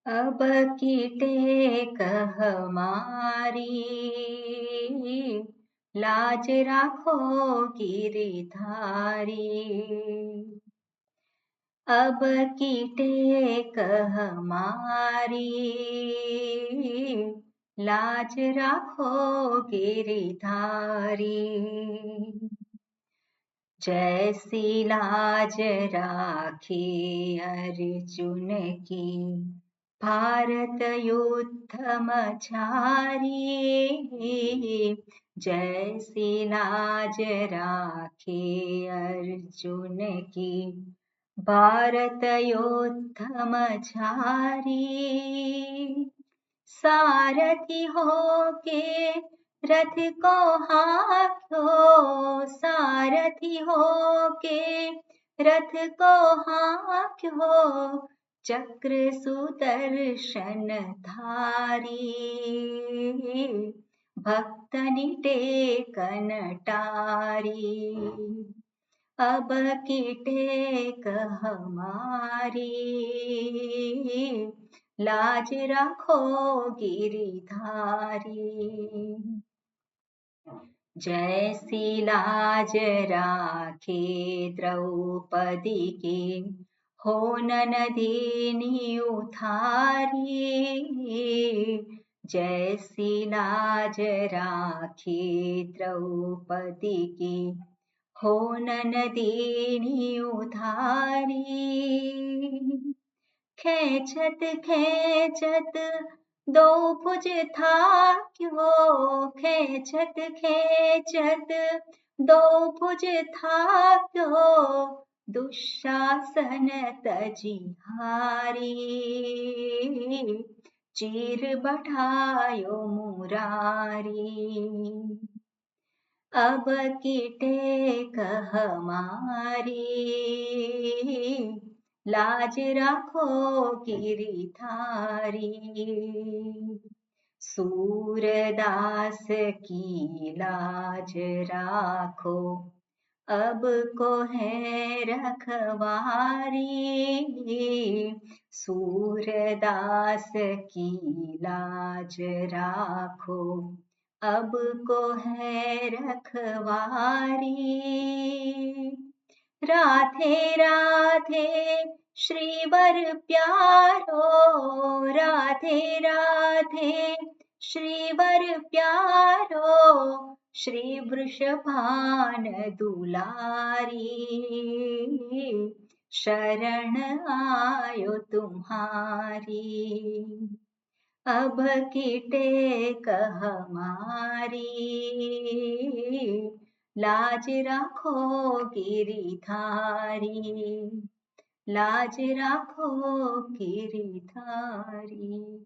अब की टेक हमारी, लाज राखो गिरधारी। अब की टेक हमारी, लाज राखो गिरधारी। जैसी लाज राखी अर्जुन की, भारत युद्ध मझारी। जैसी लाज राखी अर्जुन की, भारत युद्ध मझारी। सारथी होके रथ को हांक्यो, सारथी होके रथ को हांक्यो, चक्र सुदर्शन धारी। भक्तनि टेकन टारी, अब की टेक हमारी, लाज राखो गिरधारी। जैसी लाज राखे द्रौपदी की, हो ननदीनी उधारी। जैसी लाज राखे द्रौपदी की, हो ननदीनी उधारी। खेचत खेचत दो भुज थाक्यो, खेचत खेचत दो भुज थाक्यो, दुशासन तजी हारी। चीर बढ़ायो मुरारी, अब की टेक हमारी, लाज राखो गिरधारी। सूरदास की लाज राखो, अब को है रखवारी। सूरदास की लाज राखो, अब को है रखवारी। राधे राधे श्रीवर प्यारो, राधे राधे श्रीवर प्यारो, श्री वृषभान दुलारी। शरण आयो तुम्हारी, अब की टेक हमारी, लाज राखो गिरधारी, लाज राखो गिरधारी।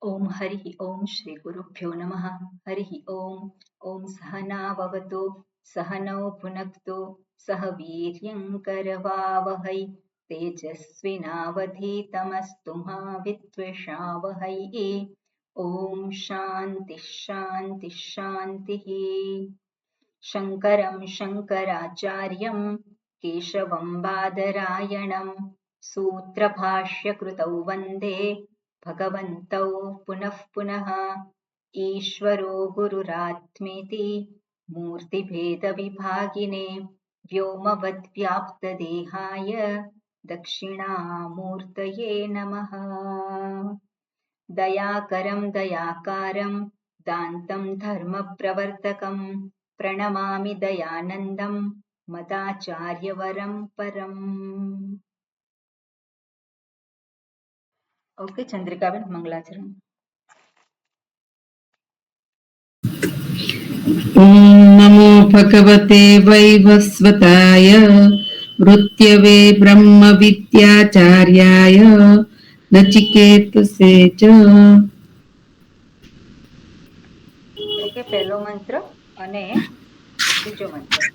ओम हरि ओम श्री गुरुभ्यो नमः। हरि ओम। ओम सहना भवतु, सहनौ भुनक्तु, सह वीर्यं करवावहै, तेजस्विनावधीतमस्तु मा विद्विषावहै। ओम शांति शांति शांतिः। शङ्करं शङ्कराचार्यं केशवं बादरायणं, सूत्रभाष्यकृतौ वन्दे भगवन्तौ पुनः पुनः। ईश्वरो गुरुरात्मेति मूर्तिभेदविभागिने, व्योमवद्व्याप्तदेहाय दक्षिणामूर्तये नमः। दयाकरं दयाकारं दान्तं धर्मप्रवर्तकं, प्रणमामि दयानन्दं मदाचार्यवरं परम्। ओके, चंद्रिकाबेन मंगलाचरण। ओम नमो भगवते वैवस्वताय, मृत्यवे ब्रह्म विद्याचार्याय नचिकेतसे च। ओके, पहलो मंत्र અને બીજો મંત્ર।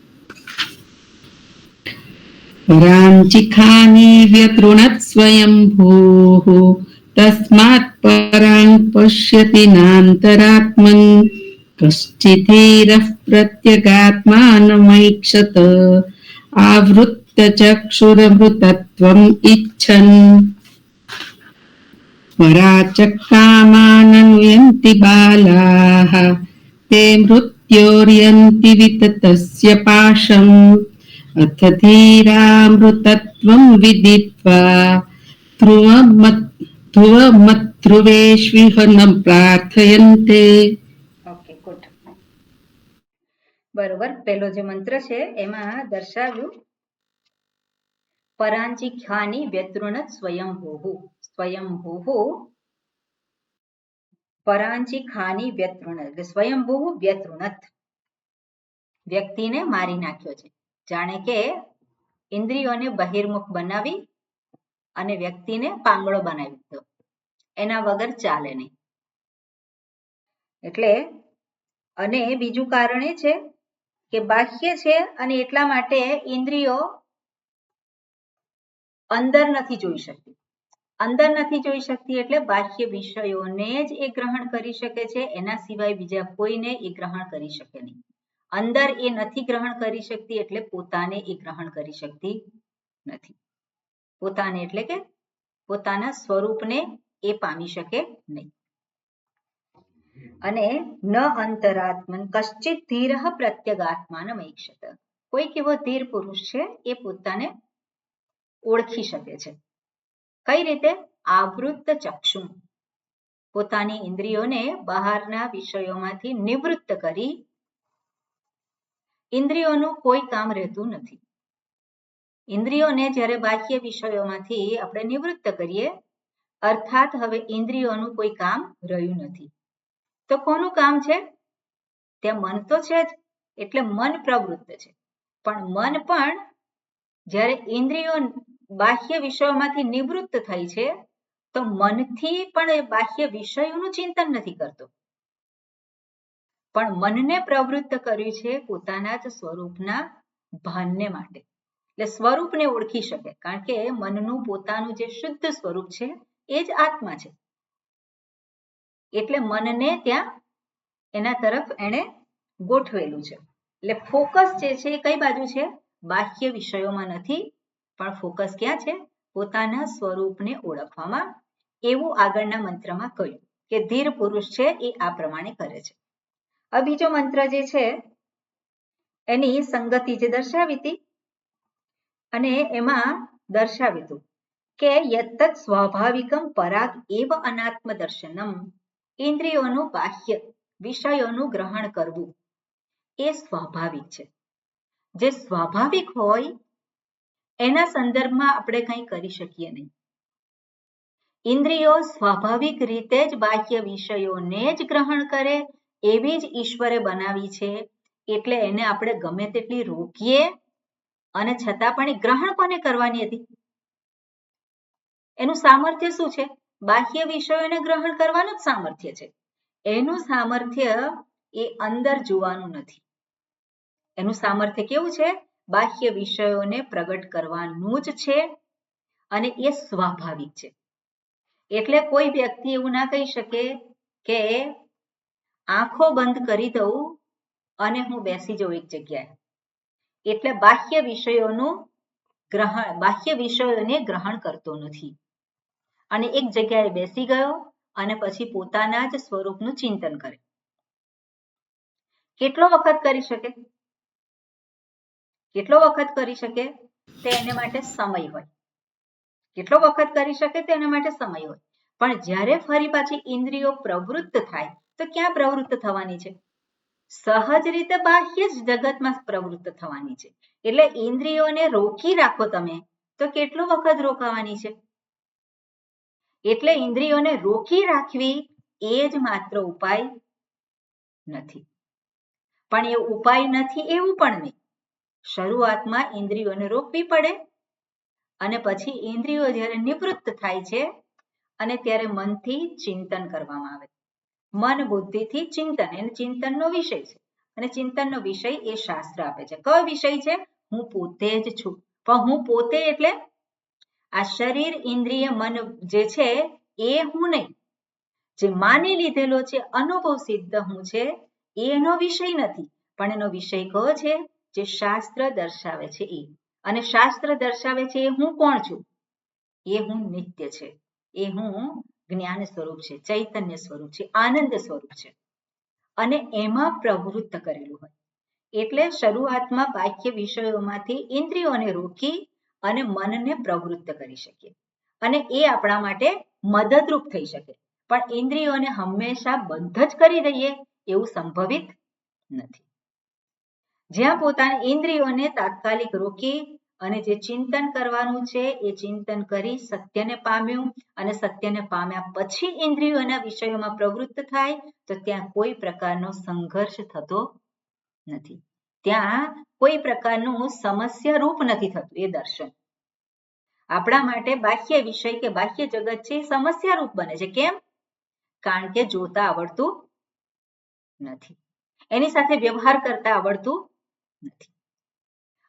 राञ्चिखानि व्यतृणत् स्वयंभूः, तस्मात् परां पश्यति नान्तरात्मन्। कश्चिद्धीरः प्रत्यगात्मानमैक्षत, आवृत्तचक्षुरमृतत्वम् इच्छन्। પરાચક્કામાનનુયંતિ બાલાઃ તે મૃત્યોર્યન્તિ વિતતસ્ય પાશમ અથ ધીરામૃતત્વં વિદિત્વા ધ્રુવમધ્રુવેષ્વિહ ન પ્રાર્થયન્તે. Okay, good. બરોબર. પહેલો જે મંત્ર છે એમાં દર્શાવ્યું પરાંચિખ્યાની વ્યતૃણત સ્વયંભૂઃ. સ્વયંભૂઃ પરાંચિખાની વ્યતૃણત એટલે સ્વયંભૂ વ્યતૃણત, વ્યક્તિને મારી નાખ્યો છે. જાણે કે ઇન્દ્રિયોને બહિર્મુખ બનાવી અને વ્યક્તિને પાંગળો બનાવી દીધો, એના વગર ચાલે નહીં. એટલે અને બીજું કારણ એ છે કે બાહ્ય છે અને એટલા માટે ઇન્દ્રિયો અંદર નથી જોઈ શકતી. અંદર નથી જોઈ શકતી એટલે બાહ્ય વિષયોને જ એ ગ્રહણ કરી શકે છે, એના સિવાય બીજા કોઈને એ ગ્રહણ કરી શકે નહીં. અંદર એ નથી ગ્રહણ કરી શકતી એટલે પોતાને એ ગ્રહણ કરી શકતી નથી. પોતાને એટલે કે પોતાના સ્વરૂપને એ પામી શકે નહીં. અને ન અંતરાત્મન કશ્ચિત ધીરઃ પ્રત્યગાત્માનમ ઈક્ષત. કોઈક એવો ધીર પુરુષ છે એ પોતાને ઓળખી શકે છે. કઈ રીતે? આવૃત્ત ચક્ષુ, પોતાની ઇન્દ્રિયોને બહારના વિષયોમાંથી નિવૃત્ત કરી. ઇન્દ્રિયોનું કોઈ કામ રહેતું નથી. ઇન્દ્રિયોને જ્યારે બાહ્ય વિષયોમાંથી આપણે નિવૃત્ત કરીએ અર્થાત હવે ઇન્દ્રિયોનું કોઈ કામ રહ્યું નથી. તો કોનું કામ છે? ત્યાં મન તો છે જ, એટલે મન પ્રવૃત્ત છે. પણ મન પણ જ્યારે ઇન્દ્રિયો બાહ્ય વિષયોમાંથી નિવૃત્ત થઈ છે તો મનથી પણ એ બાહ્ય વિષયોનું ચિંતન નથી કરતો, પણ મનને પ્રવૃત્ત કર્યું છે પોતાના જ સ્વરૂપના ભાનને માટે. એટલે સ્વરૂપને ઓળખી શકે, કારણ કે મનનું પોતાનું જે શુદ્ધ સ્વરૂપ છે એ જ આત્મા છે. એટલે મનને ત્યાં એના તરફ એને ગોઠવેલું છે. એટલે ફોકસ જે છે એ કઈ બાજુ છે? બાહ્ય વિષયોમાં નથી, પણ ફોકસ ક્યાં છે? પોતાના સ્વરૂપને ઓળખવામાં. એવું આગળના મંત્રમાં કહ્યું કે ધીર પુરુષ છે એ આ પ્રમાણે કરે છે. આ બીજો મંત્ર જે છે એની સંગતિ જે દર્શાવી હતી અને એમાં દર્શાવ્યું હતું કે યત્તત સ્વાભાવિકમ પરાગ એવ અનાત્મ દર્શનમ. ઇન્દ્રિયોનું બાહ્ય વિષયોનું ગ્રહણ કરવું એ સ્વાભાવિક છે. જે સ્વાભાવિક હોય એના સંદર્ભમાં આપણે કંઈ કરી શકીએ નહીં. ઇન્દ્રિયો સ્વાભાવિક રીતે જ બાહ્ય વિષયોને જ ગ્રહણ કરે એવી જ ઈશ્વરે બનાવી છે. એટલે એને આપણે ગમે તેટલી રોકીએ અને છતાં પણ એ ગ્રહણ કોને કરવાની હતી? એનું સામર્થ્ય શું છે? બાહ્ય વિષયોને ગ્રહણ કરવાનું જ સામર્થ્ય છે. એનું સામર્થ્ય એ અંદર જોવાનું નથી. એનું સામર્થ્ય કેવું છે? બાહ્ય વિષયોને પ્રગટ કરવાનું જ છે અને એ સ્વાભાવિક છે. એટલે કોઈ વ્યક્તિ એવું ના કહી શકે કે આંખો બંધ કરી દઉં અને હું બેસી જાઉં એક જગ્યાએ, એટલે બાહ્ય વિષયોનું બાહ્ય વિષયોને ગ્રહણ કરતો નથી અને એક જગ્યાએ બેસી ગયો અને પછી પોતાના જ સ્વરૂપનું ચિંતન કરે. કેટલો વખત કરી શકે? કેટલો વખત કરી શકે? તે એને માટે સમય હોય. કેટલો વખત કરી શકે તે એના માટે સમય હોય. પણ જ્યારે ફરી પાછી ઇન્દ્રિયો પ્રવૃત્ત થાય તો ક્યાં પ્રવૃત્ત થવાની છે? સહજ રીતે બાહ્ય જ જગતમાં પ્રવૃત્ત થવાની છે. એટલે ઇન્દ્રિયોને રોકી રાખો તમે તો કેટલો વખત રોકાવાની છે? એટલે ઇન્દ્રિયોને રોકી રાખવી એ જ માત્ર ઉપાય નથી. પણ એ ઉપાય નથી એવું પણ નહીં. શરૂઆતમાં ઇન્દ્રિયોને રોકવી પડે અને પછી ઇન્દ્રિયો જ્યારે નિવૃત્ત થાય છે અને ત્યારે મનથી ચિંતન કરવામાં આવે. મન બુદ્ધિથી ચિંતન, એને ચિંતનનો વિષય છે અને ચિંતનનો વિષય એ શાસ્ત્ર આપે છે. કયો વિષય છે? હું પોતે જ છું. પણ હું પોતે એટલે આ શરીર ઇન્દ્રિય મન જે છે એ હું નહીં. જે માની લીધેલો છે અનુભવ સિદ્ધ હું છે એનો વિષય નથી, પણ એનો વિષય કયો છે? જે શાસ્ત્ર દર્શાવે છે એ. અને શાસ્ત્ર દર્શાવે છે એ હું કોણ છું? એ હું નિત્ય છે, એ હું જ્ઞાન સ્વરૂપ છે, ચૈતન્ય સ્વરૂપ છે, આનંદ સ્વરૂપ છે અને એમાં પ્રવૃત્ત કરેલું હોય. એટલે શરૂઆતમાં બાહ્ય વિષયોમાંથી ઇન્દ્રિયોને રોકી અને મનને પ્રવૃત્ત કરી શકીએ અને એ આપણા માટે મદદરૂપ થઈ શકે. પણ ઇન્દ્રિયોને હંમેશા બંધ જ કરી દઈએ એવું સંભવિત નથી. જ્યાં પોતાની ઇન્દ્રિયોને તાત્કાલિક રોકી અને જે ચિંતન કરવાનું છે એ ચિંતન કરી સત્યને પામ્યું અને સત્યને પામ્યા પછી ઇન્દ્રિયોના વિષયોમાં પ્રવૃત્ત થાય તો ત્યાં કોઈ પ્રકારનો સંઘર્ષ થતો નથી. ત્યાં કોઈ પ્રકારનું સમસ્યા રૂપ નથી થતું એ દર્શન. આપણા માટે બાહ્ય વિષય કે બાહ્ય જગત છે સમસ્યા રૂપ બને છે. કેમ? કારણ કે જોતા આવડતું નથી, એની સાથે વ્યવહાર કરતા આવડતું નથી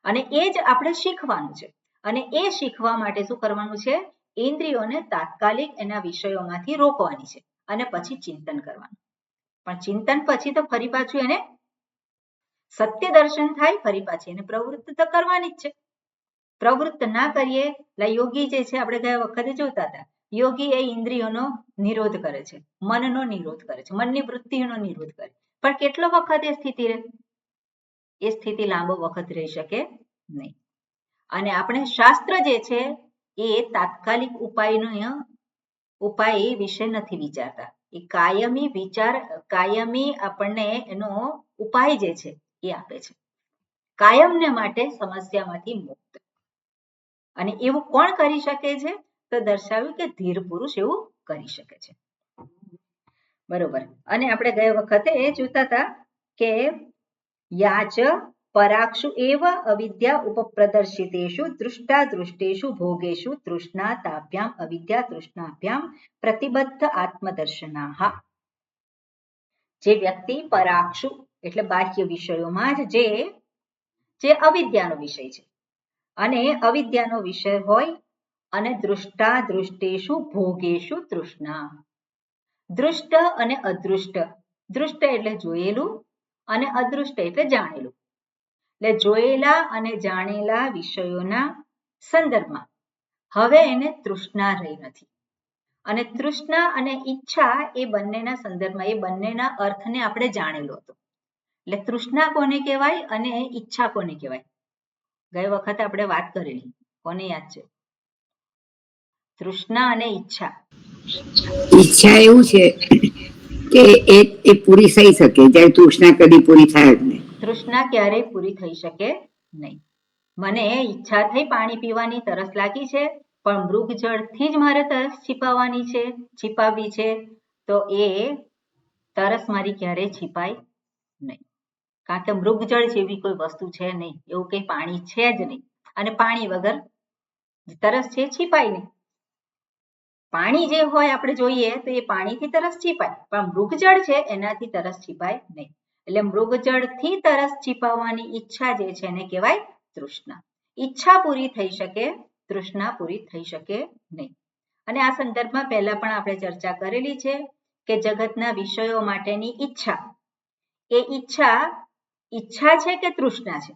અને એ જ આપણે શીખવાનું છે. અને એ શીખવા માટે શું કરવાનું છે? ઇન્દ્રિયોને તાત્કાલિક એના વિષયોમાંથી રોકવાની છે અને પછી ચિંતન કરવાનું. પણ ચિંતન પછી તો ફરી પાછું એને સત્ય દર્શન થાય, ફરી પાછી એને પ્રવૃત્ત તો કરવાની જ છે. પ્રવૃત્ત ના કરીએ, યોગી જે છે આપણે ગયા વખતે જોતા હતા, યોગી એ ઇન્દ્રિયોનો નિરોધ કરે છે, મનનો નિરોધ કરે છે, મનની વૃત્તિનો નિરોધ કરે. પણ કેટલો વખત એ સ્થિતિ રહે? એ સ્થિતિ લાંબો વખત રહી શકે નહીં. અને આપણે શાસ્ત્ર જે છે એ તાત્કાલિક ઉપાય વિશે નથી વિચારતા. એ કાયમી વિચાર, કાયમી આપણને એનો ઉપાય જે છે એ આપે છે, કાયમને માટે સમસ્યામાંથી મુક્ત. અને એવું કોણ કરી શકે છે? તો દર્શાવ્યું કે ધીર પુરુષ એવું કરી શકે છે. બરોબર. અને આપણે ગયા વખતે એ જોતા હતા કે યાચ પરાક્ષુ એવ અવિદ્યા ઉપપ્રદર્શિતેષુ દૃષ્ટા દૃષ્ટેષુ ભોગેષુ તૃષ્ણા તાભ્યામ અવિદ્યા તૃષ્ણાભ્યામ પ્રતિબદ્ધ આત્મદર્શનાહ. જે વ્યક્તિ પરાક્ષુ એટલે બાહ્ય વિષયોમાં જ જે અવિદ્યાનો વિષય છે અને અવિદ્યાનો વિષય હોય અને દૃષ્ટા દૃષ્ટેષુ ભોગેષુ તૃષ્ણા. દૃષ્ટ અને અદૃષ્ટ. દૃષ્ટ એટલે જોયેલું અને અદૃષ્ટ એટલે જાણેલું. એટલે જોયેલા અને જાણેલા વિષયોના સંદર્ભમાં હવે એને તૃષ્ણા રહી નથી. અને તૃષ્ણા અને ઈચ્છા એ બંનેના સંદર્ભમાં એ બંનેના અર્થને આપણે જાણેલો હતો. એટલે તૃષ્ણા કોને કહેવાય અને ઈચ્છા કોને કહેવાય? ગઈ વખતે આપણે વાત કરેલી, કોને યાદ છે? તૃષ્ણા અને ઈચ્છા. ઈચ્છા એવું છે કે એ પૂરી થઈ શકે, જ્યારે તૃષ્ણા કદી પૂરી થાય જ નહીં. તૃષ્ણા ક્યારેય પૂરી થઈ શકે નહીં. મને ઈચ્છા થઈ પાણી પીવાની, તરસ લાગી છે, પણ મૃગજળથી જ મારે તરસ છીપાવવી છે, તો એ તરસ મારી ક્યારેય છીપાય નહીં. કારણ કે મૃગજળ જેવી કોઈ વસ્તુ છે નહીં, એવું કંઈ પાણી છે જ નહીં. અને પાણી વગર તરસ છે છીપાય નહીં. પાણી જે હોય આપણે જોઈએ તો એ પાણીથી તરસ છીપાય, પણ મૃગજળ છે એનાથી તરસ છીપાય નહીં. એટલે મૃગજળથી તરસ છીપાવવાની ઈચ્છા જે છે એને કહેવાય તૃષ્ણા. ઈચ્છા પૂરી થઈ શકે, તૃષ્ણા પૂરી થઈ શકે નહીં. અને આ સંદર્ભમાં પહેલા પણ આપણે ચર્ચા કરેલી છે કે જગતના વિષયો માટેની ઈચ્છા, એ ઈચ્છા છે કે તૃષ્ણા છે?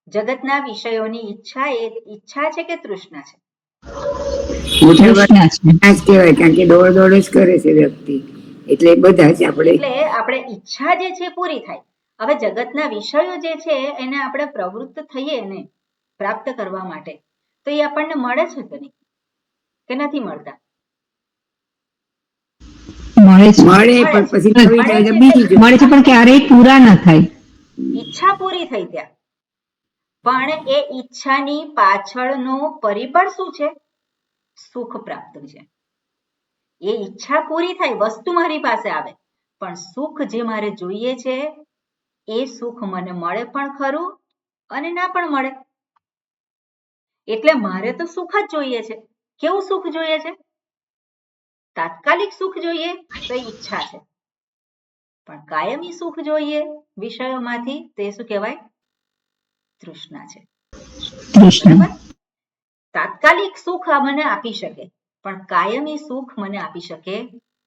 જગતના વિષયોની ઈચ્છા એ ઈચ્છા છે કે તૃષ્ણા છે? કહેવાય, કારણ કે દોડ દોડ જ કરે છે વ્યક્તિ. એટલે બધા જ આપણે ઈચ્છા જે છે પૂરી થાય. હવે જગતના વિષયો જે છે એને આપણે પ્રવૃત્ત થઈએ ને પ્રાપ્ત કરવા માટે, તો એ આપણને મળે છે કે નહીં, કે નથી મળતા? મળે છે પણ ક્યારેય પૂરા ન થાય. ઈચ્છા પૂરી થઈ ત્યાં, પણ એ ઈચ્છાની પાછળનો પરિબળ શું છે? સુખ પ્રાપ્ત છે. એ ઈચ્છા પૂરી થાય, વસ્તુ મારી પાસે આવે, પણ સુખ જે મારે જોઈએ છે એ સુખ મને મળે પણ ખરું અને ના પણ મળે. એટલે મારે તો સુખ જ જોઈએ છે. કેવું સુખ જોઈએ છે? તાત્કાલિક સુખ જોઈએ તો ઈચ્છા છે, પણ કાયમી સુખ જોઈએ વિષયોમાંથી, તે શું કહેવાય? તૃષ્ણા છે. બરાબર? તાત્કાલિક સુખ મને આપી શકે, પણ કાયમી સુખ મને આપી શકે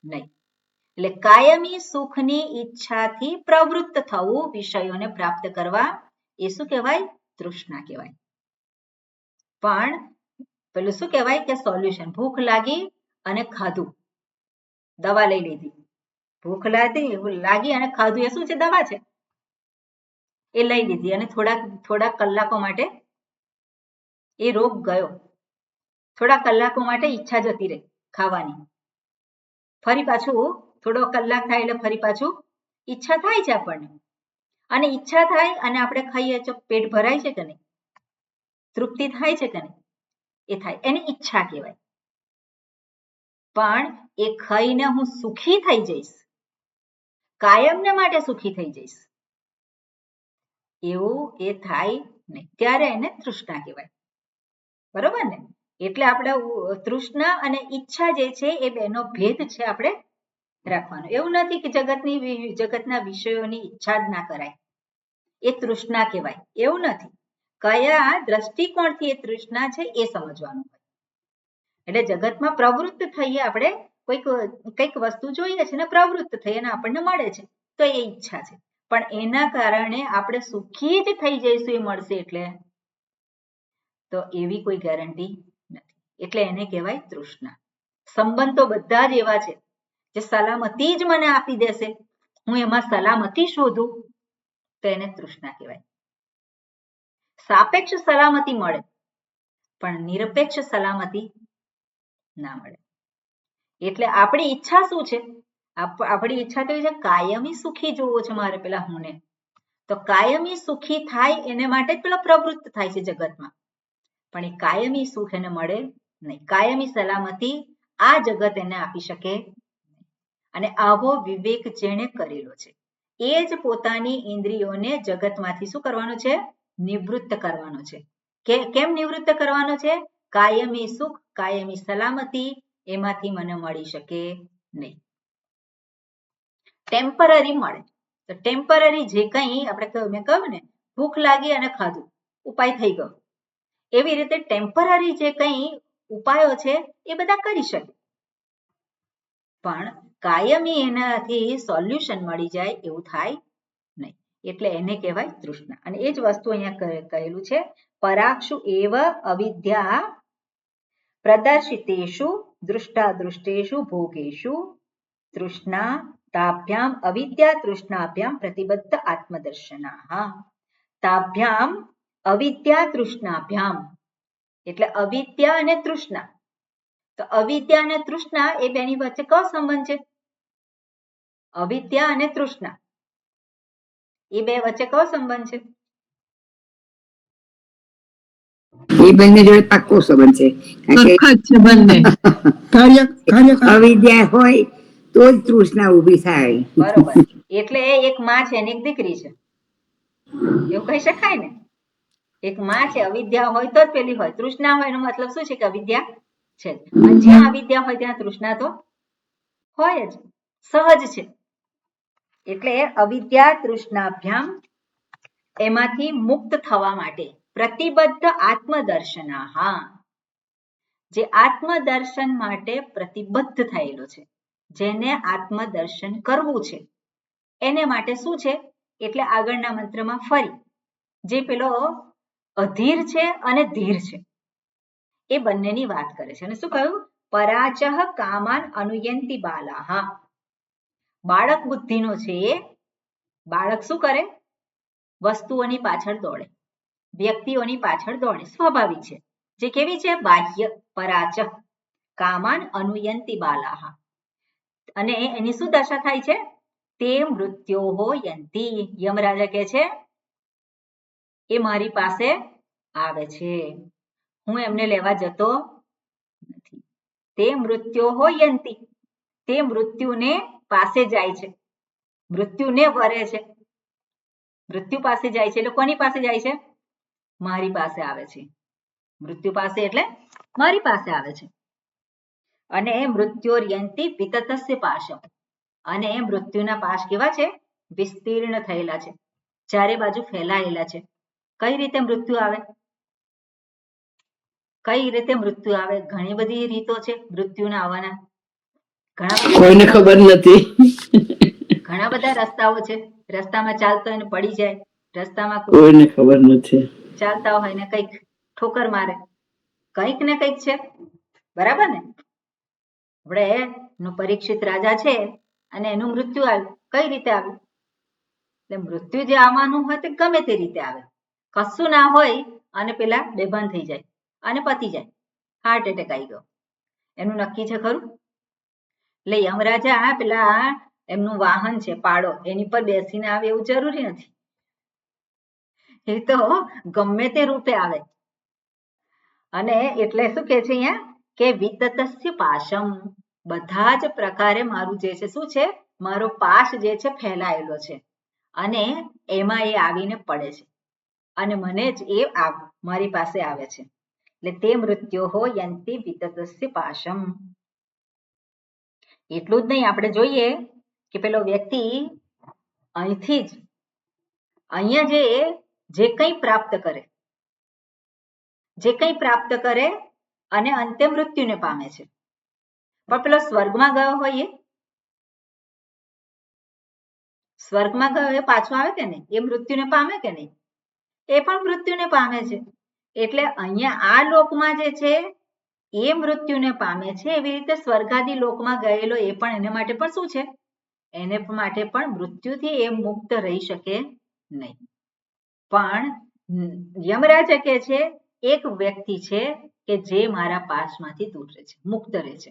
નહીં. એટલે કાયમી સુખની ઈચ્છાથી પ્રવૃત્ત થવું, વિષયોને પ્રાપ્ત કરવા, એ શું કહેવાય? તૃષ્ણા કહેવાય. પણ પેલું શું કહેવાય કે સોલ્યુશન, ભૂખ લાગી અને ખાધું, દવા લઈ લીધી, ભૂખ લાગી અને ખાધું, એ શું છે? દવા છે. એ લઈ લીધી અને થોડા કલાકો માટે એ રોગ ગયો. થોડા કલાકો માટે ઈચ્છા જતી રહી ખાવાની. ફરી પાછું થોડો કલાક થાય એટલે ફરી પાછું ઈચ્છા થાય છે આપણને, અને ઈચ્છા થાય અને આપણે ખાઈએ તો પેટ ભરાય છે કે નહીં? તૃપ્તિ થાય છે કે નહીં? એ થાય, એની ઈચ્છા કહેવાય. પણ એ ખાઈને હું સુખી થઈ જઈશ, કાયમને માટે સુખી થઈ જઈશ, એવું એ થાય નહીં, ત્યારે એને તૃષ્ણા કહેવાય. બરોબર ને? એટલે આપણે તૃષ્ણા અને ઈચ્છા જે છે એ બેનો ભેદ છે આપણે રાખવાનો. એવું નથી કે જગતના વિષયોની ઈચ્છા જ ના કરાય, એ તૃષ્ણા કહેવાય, એવું નથી. કયા દ્રષ્ટિકોણથી એ તૃષ્ણા છે એ સમજવાનું હોય. એટલે જગતમાં પ્રવૃત્ત થઈએ આપણે, કંઈક વસ્તુ જોઈએ છે ને પ્રવૃત્ત થઈએ અને આપણને મળે છે તો એ ઈચ્છા છે, પણ એના કારણે આપણે સુખી જ થઈ જઈશું એ મળશે એટલે, તો એવી કોઈ ગેરંટી નથી. એટલે એને કહેવાય તૃષ્ણા. સંબંધો બધા જ એવા છે જે સલામતી જ મને આપી દેશે, હું એમાં સલામતી શોધું, તો એને તૃષ્ણા કહેવાય. સાપેક્ષ સલામતી મળે પણ નિરપેક્ષ સલામતી ના મળે. એટલે આપણી ઈચ્છા શું છે? આપણી ઈચ્છા તો એ છે કાયમી સુખી જોવો છે મારે પેલા હુંને, તો કાયમી સુખી થાય એને માટે જ પેલો પ્રવૃત્ત થાય છે જગતમાં, પણ એ કાયમી સુખ એને મળે નહીં. કાયમી સલામતી આ જગત એને આપી શકે. અને આવો વિવેક જેણે કરેલો છે એ જ પોતાની ઇન્દ્રિયોને જગતમાંથી શું કરવાનો છે? નિવૃત્ત કરવાનો છે. કેમ નિવૃત્ત કરવાનો છે? કાયમી સુખ, કાયમી સલામતી એમાંથી મને મળી શકે નહીં. ટેમ્પરરી મળે તો ટેમ્પરરી જે કંઈ આપણે મેં કહ્યું ને, ભૂખ લાગી અને ખાધું, ઉપાય થઈ ગયો. એવી રીતે ટેમ્પરરી જે કંઈ ઉપાયો છે એ બધા કરી શકે, પણ કાયમી એનાથી સોલ્યુશન મળી જાય એવું થાય નહીં. એટલે એને કહેવાય તૃષ્ણા. અને એ જ વસ્તુ અહીંયા કહેલું છે, પરાક્ષુ એવ અવિદ્યા પ્રદર્શિતેષુ દૃષ્ટાદૃષ્ટેષુ ભોગેષુ તૃષ્ણા તાભ્યામ અવિદ્યા તૃષ્ણાભ્યામ પ્રતિબદ્ધ આત્મદર્શના. તાભ્યામ અવિદ્યા તૃષ્ણાભ્યામ એટલે અવિદ્યા અને તૃષ્ણા. તો અવિદ્યા અને તૃષ્ણા એ બેની વચ્ચે કયો સંબંધ છે? અવિદ્યા અને તૃષ્ણા એ બે વચ્ચે કયો સંબંધ છે? એ બંને જોડે પાક્કો સંબંધ છે. અવિદ્યા હોય તો જ તૃષ્ણા ઊભી થાય. બરોબર. એટલે એક માં છે અને એક દીકરી છે, એવું કહી શકાય ને? એક માં છે, અવિદ્યા હોય તો જ પેલી હોય, તૃષ્ણા હોય એનો મતલબ શું છે? કે અવિદ્યા છે. જ્યાં અવિદ્યા હોય ત્યાં તૃષ્ણા તો હોય જ, સહજ છે. એટલે અવિદ્યા તૃષ્ણાભ્યામ એમાંથી મુક્ત થવા માટે પ્રતિબદ્ધ આત્મદર્શના, જે આત્મદર્શન માટે પ્રતિબદ્ધ થયેલો છે, જેને આત્મદર્શન કરવું છે એને માટે શું છે? એટલે આગળના મંત્રમાં ફરી જે પેલો અધીર છે અને ધીર છે એ બંનેની વાત કરે છે. અને શું કહ્યું? પરાચહ કામાન અનુયંતિ બાલાહ. બાળક બુદ્ધિનો છે એ બાળક શું કરે? વસ્તુઓની પાછળ દોડે, વ્યક્તિઓની પાછળ દોડે, સ્વાભાવિક છે. જે કેવી છે? બાહ્ય. પરાચહ કામાન અનુયંતિ બાલાહ. અને એની શું દશા થાય છે? તે મૃત્યોહો યંતિ. યમરાજા કહે છે એ મારી પાસે આવે છે, હું એમને લેવા જતો નથી. તે મૃત્યોહો યંતિ, તે મૃત્યુને પાસે જાય છે, મૃત્યુને વરે છે. મૃત્યુ પાસે જાય છે એટલે કોની પાસે જાય છે? મારી પાસે આવે છે. મૃત્યુ પાસે એટલે મારી પાસે આવે છે. અને મૃત્યોર્યંતિ વિતતસ્ય પાશમ. અને મૃત્યુના પાશ કેવા છે? વિસ્તીર્ણ થયેલા છે, ચારે બાજુ ફેલાયેલા છે. કઈ રીતે મૃત્યુ આવે? કઈ રીતે મૃત્યુ આવે? ઘણી બધી રીતો છે મૃત્યુના આવવાના. કોઈને ખબર નથી. ઘણા બધા રસ્તાઓ છે, રસ્તામાં ચાલતો હોય ને પડી જાય, રસ્તામાં કોઈને ખબર નથી, ચાલતા હોય ને કંઈક ઠોકર મારે, કંઈક ને કંઈક છે. બરાબર ને? આપણે પરીક્ષિત રાજા છે અને એનું મૃત્યુ આવ્યું. કઈ રીતે આવ્યું? એટલે મૃત્યુ જે આવવાનું હોય તે ગમે તે રીતે આવે, કશું ના હોય અને પેલા બેભાન થઈ જાય અને પતી જાય, હાર્ટ એટેક આવી ગયો, એનું નક્કી છે ખરું? એટલે યમરાજા પેલા એમનું વાહન છે પાડો, એની પર બેસીને આવે એવું જરૂરી નથી, એ તો ગમે તે રૂપે આવે. અને એટલે શું કે છે અહીંયા કે વિતતસ્ય પાશમ, બધા જ પ્રકારે મારું જે છે શું છે, મારો પાશ જે છે ફેલાયેલો છે અને એમાં એ આવીને પડે છે અને મને જ એ મારી પાસે આવે છે. એટલે તે મૃત્યો યંતિ વિતતસ્ય પાશમ. એટલું જ નહીં, આપણે જોઈએ કે પેલો વ્યક્તિ અહીંથી જ અહીંયા જે કંઈ પ્રાપ્ત કરે અને અંતે મૃત્યુને પામે છે. પણ પેલો સ્વર્ગમાં ગયો હોય, સ્વર્ગમાં ગયો એ પાછો આવે કે નહીં? એ મૃત્યુને પામે કે નહીં? એ પણ મૃત્યુને પામે છે. એટલે અહીંયા આ લોકમાં જે છે એ મૃત્યુને પામે છે, એવી રીતે સ્વર્ગાદી લોકમાં ગયેલો એ પણ એને માટે પણ શું છે? એને માટે પણ મૃત્યુથી એ મુક્ત રહી શકે નહીં. પણ યમરાજ કે છે એક વ્યક્તિ છે કે જે મારા પાસમાંથી દૂર રહે છે, મુક્ત રહે છે,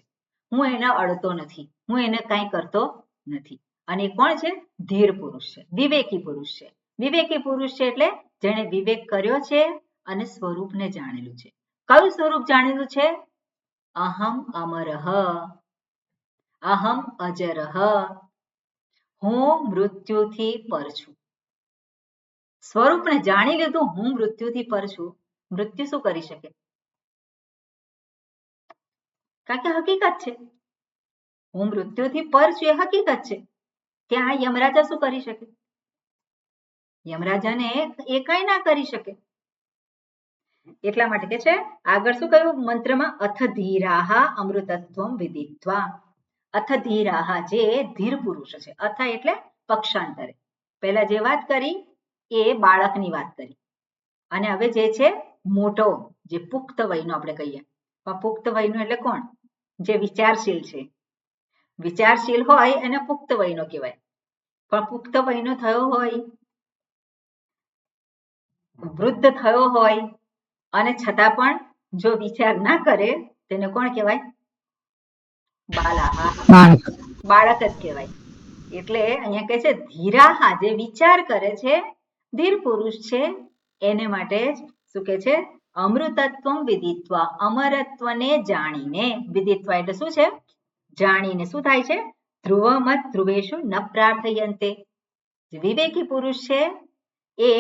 હું એને અડતો નથી, હું એને કંઈ કરતો નથી. અને એ કોણ છે? ધીર પુરુષ છે, વિવેકી પુરુષ છે. વિવેકી પુરુષ છે એટલે જેણે વિવેક કર્યો છે અને સ્વરૂપને જાણેલું છે. કયું સ્વરૂપ જાણેલું છે? અહમ અમરહ, અહમ અજરહ, હું મૃત્યુથી પર છું. સ્વરૂપને જાણી લીધું, હું મૃત્યુથી પર છું. મૃત્યુ શું કરી શકે? કારણ કે હકીકત છે, હું મૃત્યુથી પર છું એ હકીકત છે. ત્યાં યમરાજા શું કરી શકે? યમરાજાને એ કંઈ ના કરી શકે. એટલા માટે કે છે આગળ શું કહ્યું મંત્રમાં? અથ ધીરાહા અમૃતત્વમ વિદિત્વા. અથ ધીરાહા, જે ધીર પુરુષ છે. અથ એટલે પક્ષાંતરે. પહેલા જે વાત કરી એ બાળકની વાત કરી અને હવે જે છે મોટો, જે પુખ્ત વયનો આપણે કહીએ. પુખ્ત વયનો એટલે કોણ? જે વિચારશીલ છે. વિચારશીલ હોય એને પુખ્ત વયનો કહેવાય. પણ પુખ્ત વયનો થયો હોય, વૃદ્ધ થયો હોય અને છતાં પણ જો વિચાર ના કરે તેને કોણ કહેવાય? બાળક જ કહેવાય. એટલે અહીંયા કહે છે ધીરાહા, જે વિચાર કરે છે, ધીર પુરુષ છે, એને માટે શું કહે છે? અમૃતત્વમ વિદિત્વા, અમરત્વને જાણીને. વિદિત્વા એટલે શું છે? જાણીને. શું થાય છે? ધ્રુવમત ધ્રુવેશુ ન પ્રાર્થયંતે. વિવેકી પુરુષ છે એ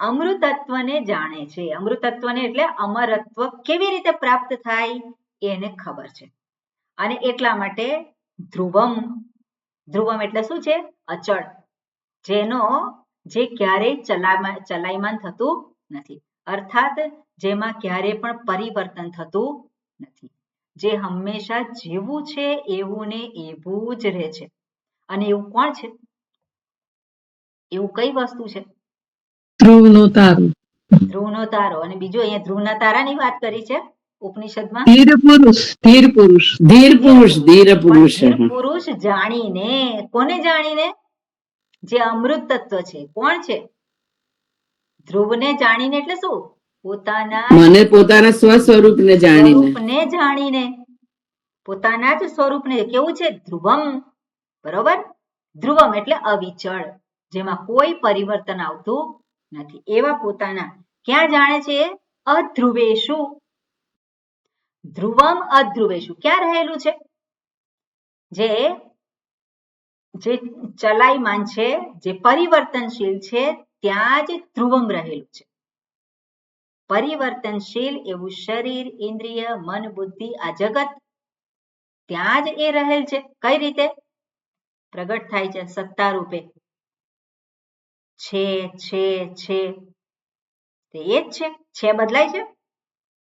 અમૃતત્વને જાણે છે. અમૃતત્વને એટલે અમરત્વ કેવી રીતે પ્રાપ્ત થાય એને ખબર છે. અને એટલા માટે ધ્રુવમ, ધ્રુવમ એટલે શું છે? અચળ, જે ક્યારેય ચલાયમાન થતું નથી, અર્થાત જેમાં ક્યારેય પણ પરિવર્તન થતું નથી, જે હંમેશા જેવું છે એવું ને એવું જ રહે છે. અને એવું કોણ છે? એવું કઈ વસ્તુ છે? ધ્રુવનો તારો. ધ્રુવનો તારો. અને બીજું અહીંયા ધ્રુવના તારાની વાત કરી છે ઉપનિષદમાં. ધીર પુરુષ જાણીને. કોને જાણીને? જે અમૃત તત્વ છે. કોણ છે? ધ્રુવને જાણીને એટલે શું? પોતાના સ્વસ્વરૂપને જાણીને. પોતાના જ સ્વરૂપને. કેવું છે? ધ્રુવમ. બરોબર? ધ્રુવમ એટલે અવિચળ, જેમાં કોઈ પરિવર્તન આવતું નથી, એવા પોતાના ક્યાં જાણે છે? અધ્રુવેશુ. ધ્રુવમ અધ્રુવેશુ ક્યાં રહેલું છે? જે ચલાયમાન છે, જે પરિવર્તનશીલ છે, ત્યાં જ ધ્રુવમ રહેલું છે. પરિવર્તનશીલ એવું શરીર, ઇન્દ્રિય, મન, બુદ્ધિ, આ જગત, ત્યાં જ એ રહેલ છે. કઈ રીતે પ્રગટ થાય છે? સત્તા રૂપે. છે તે એ જ છે. બદલાય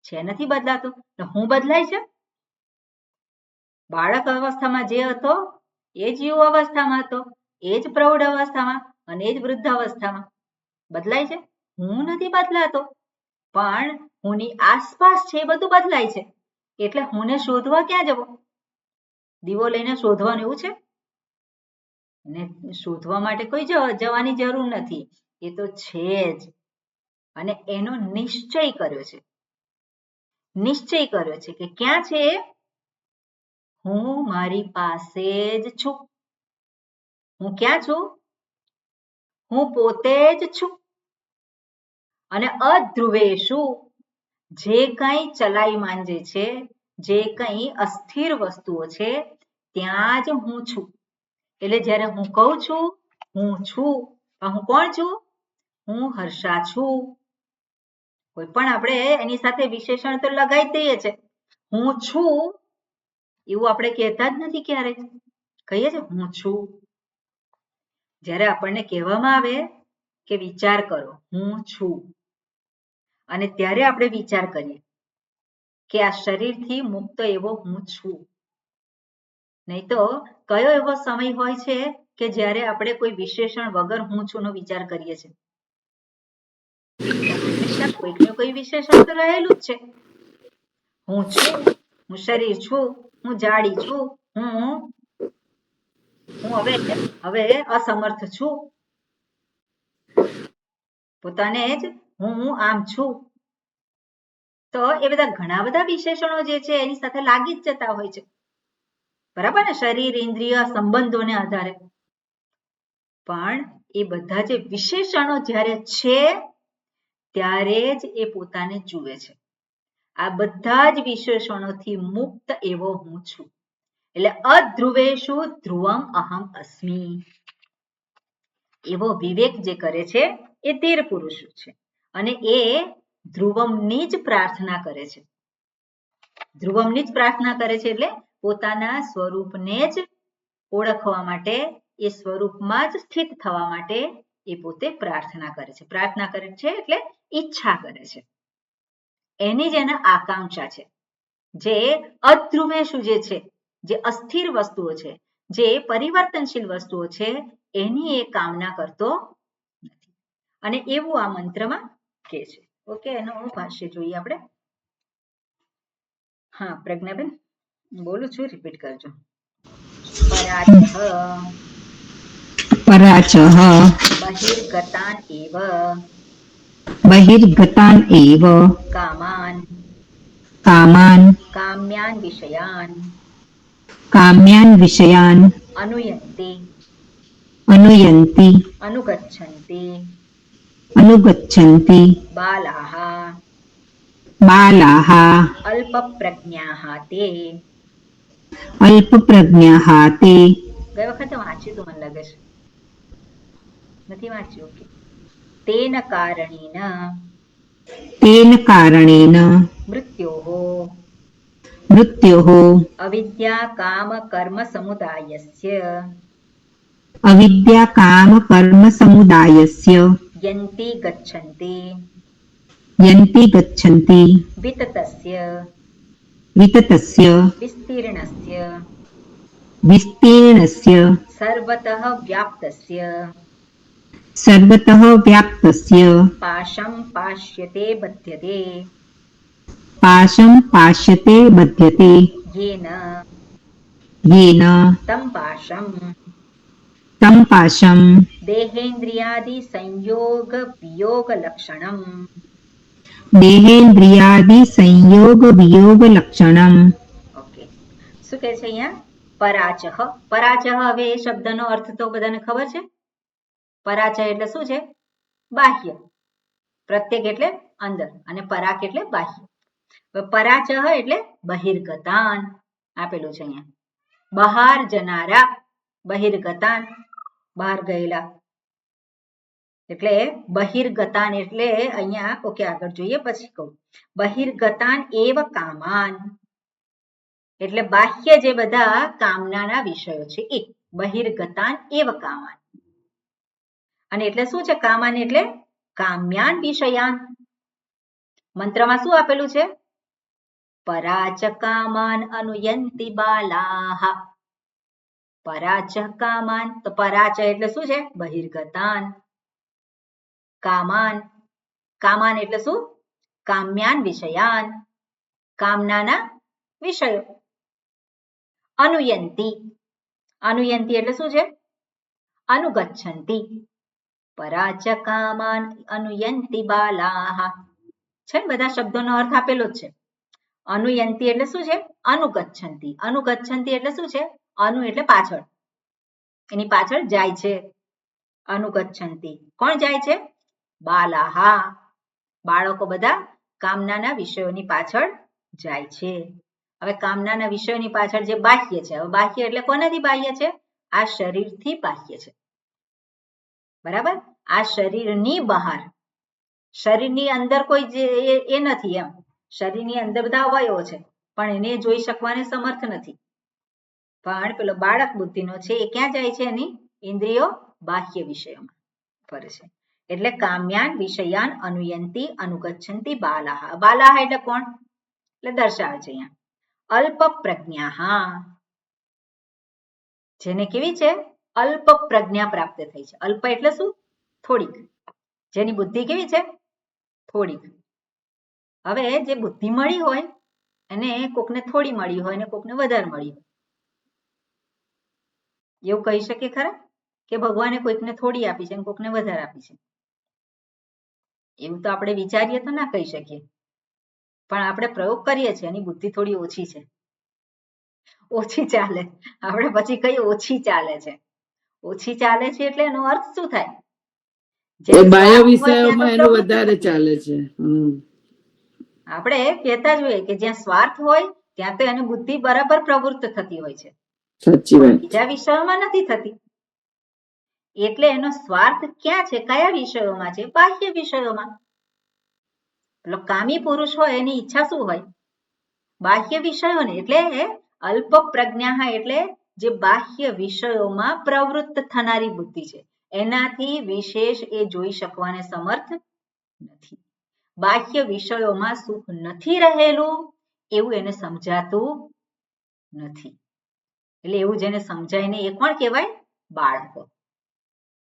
છે? નથી બદલાતું. હું બદલાય છે? બાળક અવસ્થામાં જે હતો એ જ યુવ અવસ્થામાં હતો, એ જ પ્રૌઢ અવસ્થામાં અને એ જ વૃદ્ધ અવસ્થામાં. બદલાય છે? હું નથી બદલાતો, પણ હુંની આસપાસ છે એ બધું બદલાય છે. એટલે હુંને શોધવા ક્યાં જવું? દીવો લઈને શોધવાનું એવું છે? અને શોધવા માટે કોઈ જવાની જરૂર નથી, એ તો છે જ. અને એનો નિશ્ચય કર્યો છે. નિશ્ચય કર્યો છે કે ક્યાં છે? હું મારી પાસે જ છું. હું ક્યાં છું? હું પોતે જ છું. અને અધ્રુવેશુ, જે કંઈ ચલાયમાન જે છે, જે કંઈ અસ્થિર વસ્તુઓ છે, ત્યાં જ હું છું. એટલે જ્યારે હું કહું છું હું છું, હું કોણ છું? હું હર્ષા છું. કોઈ પણ આપણે એની સાથે વિશેષણ તો લગાવી જ દઈએ છે. હું છું એવું આપણે કહેતા જ નથી ક્યારેય. કહીએ છીએ હું છું. જ્યારે આપણને કહેવામાં આવે કે વિચાર કરો, હું છું, અને ત્યારે આપણે વિચાર કરીએ કે આ શરીરથી મુક્ત એવો હું છું. નહીં તો કયો એવો સમય હોય છે કે જ્યારે આપણે કોઈ વિશેષણ વગર હું છું નો વિચાર કરીએ છીએ? કોઈક ને કોઈ વિશેષણ તો રહેલું જ છે. હું છું, હું શરીર છું, હું જાડી છું, હું હવે અસમર્થ છું. પોતાને જ હું આમ છું. તો એ બધા ઘણા બધા વિશેષણો જે છે એની સાથે લાગી જ જતા હોય છે. બરાબર ને? શરીર, ઇન્દ્રિય, સંબંધોને આધારે. પણ એ બધા જે વિશેષણો જ્યારે છે ત્યારે જ એ પોતાને જુએ છે. આ બધા જ વિશેષણોથી મુક્ત એવો હું છું. એટલે અધ્રુવેશુ ધ્રુવમ અહમ અસ્મિ. એવો વિવેક જે કરે છે એ ધીર પુરુષ છે. અને એ ધ્રુવમની જ પ્રાર્થના કરે છે. ધ્રુવમની જ પ્રાર્થના કરે છે એટલે પોતાના સ્વરૂપને જ ઓળખવા માટે, એ સ્વરૂપમાં જ સ્થિત થવા માટે એ પોતે પ્રાર્થના કરે છે. પ્રાર્થના કરે છે એટલે ઈચ્છા કરે છે. એની જ એના આકાંક્ષા છે. જે અધ્રુવેશુ જે છે, જે અસ્થિર વસ્તુઓ છે, જે પરિવર્તનશીલ વસ્તુઓ છે, એની એ કામના કરતો નથી. અને એવું આ મંત્રમાં કહે છે. ઓકે, એનો ભાષ્ય જોઈએ આપણે. હા પ્રજ્ઞાબેન, બોલું છું, રિપીટ કરજો. પરાચઃ બહિર્ગતાન એવ કામાન કામ્યાન વિષયાન અનુયંતિ અનુગચ્છન્તિ બાલાહ અલ્પપ્રજ્ઞાઃ તે. ગઈ વખતે વાંચ્યું તું, મને લાગે છે. નથી વાંચ્યું? ઓકે. તેન કારણેન મૃત્યોઃ અવિદ્યા કામ કર્મ સમુદાયસ્ય યન્તિ ગચ્છન્તિ વિતતસ્ય વિસ્તીર્ણસ્ય સર્વતઃ વ્યાપ્તસ્ય પાશં પાશ્યતે બધ્યતે યેન तं પાશં દેહેન્દ્રિયાદિ સંયોગ વિયોગ લક્ષણમ. ઓકે, શું કહે છે અહીંયા? પરાચઃ. પરાચઃ, હવે એ શબ્દનો અર્થ તો બધાને ખબર છે. પરાચ એટલે શું છે? બાહ્ય. પ્રત્યેક એટલે અંદર, અને પરાક એટલે બાહ્ય. પરાચઃ એટલે બહિર્ગતાન આપેલું છે અહીંયા. બહાર જનારા, બહિર્ગતાન બહાર ગયેલા. એટલે બહિર્ગતાન એટલે અહીંયા, ઓકે આગળ જોઈએ પછી કહું. બહિર્ગતાન એવ કામાન એટલે બાહ્ય જે બધા કામનાના વિષયો છે એ. બહિર્ગતાન એવ કામાન. અને એટલે શું છે કામાન? એટલે કામ્યાન વિષયાન. મંત્રમાં શું આપેલું છે? પરાચ કામાન અનુયંતિ બાલાહ. પરાચ કામાન, તો પરાચ એટલે શું છે? બહિર્ગતાન. કામાન, કામાન એટલે શું? કામ્યાન વિષયાન, કામનાના વિષયો. અનુયંતિ. અનુયંતિ એટલે શું છે? અનુગચ્છન્તિ. પરાચ કામાન અનુયંતિ બાલાહ. છે ને, બધા શબ્દોનો અર્થ આપેલો જ છે. અનુયંતિ એટલે શું છે? અનુગચ્છન્તિ. અનુગચ્છન્તિ એટલે શું છે? અનુ એટલે પાછળ, એની પાછળ જાય છે. અનુગચ્છન્તિ. કોણ જાય છે? બાલાહા. બાળકો બધા કામનાના વિષયોની પાછળ જાય છે. હવે કામનાના વિષયોની પાછળ જે બાહ્ય છે, હવે બાહ્ય એટલે કોનાથી બાહ્ય છે? આ શરીરથી બાહ્ય છે. બરાબર? આ શરીરની બહાર, શરીરની અંદર કોઈ જે એ નથી એમ. શરીરની અંદર બધા અવયવો છે, પણ એને જોઈ શકવાને સમર્થ નથી. પણ પેલો બાળક બુદ્ધિનો છે એ ક્યાં જાય છે? એની ઇન્દ્રિયો બાહ્ય વિષયોમાં ફરે છે. એટલે કામ્યાન વિષયાન અનુયંતિ અનુગચ્છન્તિ બાલાહ. બાલાહ એટલે કોણ? એટલે દર્શાવે છે અહીંયા અલ્પ પ્રજ્ઞા. જેને કેવી છે? અલ્પ પ્રજ્ઞા પ્રાપ્ત થઈ છે. અલ્પ એટલે શું? થોડીક. જેની બુદ્ધિ કેવી છે? થોડીક. હવે જે બુદ્ધિ મળી હોય એને કોકને થોડી મળી હોય ને કોકને વધારે મળી હોય, એવું કહી શકે ખરા કે ભગવાને કોઈકને થોડી આપી છે અને કોકને વધારે આપી છે? એવું તો આપણે વિચારીએ તો ના કહી શકીએ, પણ આપણે પ્રયોગ કરીએ છીએ એની બુદ્ધિ થોડી ઓછી છે, ઓછી ચાલે. આપણે પછી કઈ ઓછી ચાલે છે. ઓછી ચાલે છે એટલે એનો અર્થ શું થાય? બાહ્ય વિષયોમાં એનું વધારે ચાલે છે. આપણે કહેતા જ હોઈએ કે જ્યાં સ્વાર્થ હોય ત્યાં તો એની બુદ્ધિ બરાબર પ્રવૃત્ત થતી હોય છે. સાચી વાત. બીજા વિષયોમાં નથી થતી. એટલે એનો સ્વાર્થ ક્યાં છે? કયા વિષયોમાં છે? બાહ્ય વિષયોમાં. એટલે કામી પુરુષ હોય એની ઈચ્છા શું હોય? બાહ્ય વિષયોને. એટલે અલ્પ પ્રજ્ઞા એટલે જે બાહ્ય વિષયોમાં પ્રવૃત્ત થનારી બુદ્ધિ છે, એનાથી વિશેષ એ જોઈ શકવાને સમર્થ નથી. બાહ્ય વિષયોમાં સુખ નથી રહેલું એવું એને સમજાતું નથી. એટલે એવું જેને સમજાય ને એ કોણ કહેવાય? બાળકો.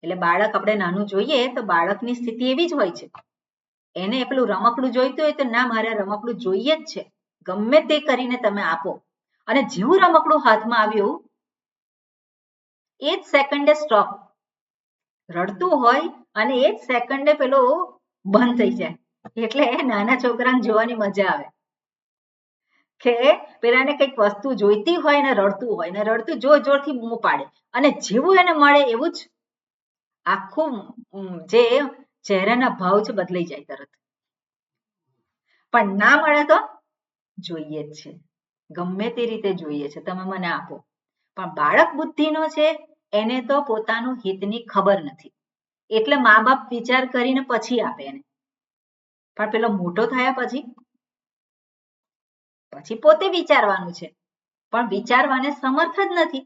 એટલે બાળક આપણે નાનું જોઈએ તો બાળકની સ્થિતિ એવી જ હોય છે. એને પેલું રમકડું જોઈતું હોય તો ના, મારે રમકડું જોઈએ જ છે, ગમે તે કરીને તમે આપો. અને જેવું રમકડું હાથમાં આવ્યું એ જ સેકન્ડે સ્ટોપ. રડતું હોય અને એ જ સેકન્ડે પેલો બંધ થઈ જાય. એટલે નાના છોકરાને જોવાની મજા આવે કે પેલાને કંઈક વસ્તુ જોઈતી હોય ને રડતું હોય ને રડતું જોર જોરથી બૂમો પાડે અને જેવું એને મળે એવું જ આખું જે ચહેરાના ભાવ છે બદલાઈ જાય તરત. પણ ના મળે તો જોઈએ જ છે, ગમે તે રીતે જોઈએ છે, તમે મને આપો. પણ બાળક બુદ્ધિનો છે એને તો પોતાનું હિતની ખબર નથી, એટલે મા બાપ વિચાર કરીને પછી આપે એને. પણ પેલો મોટો થયા પછી પોતે વિચારવાનું છે, પણ વિચારવાને સમર્થ જ નથી.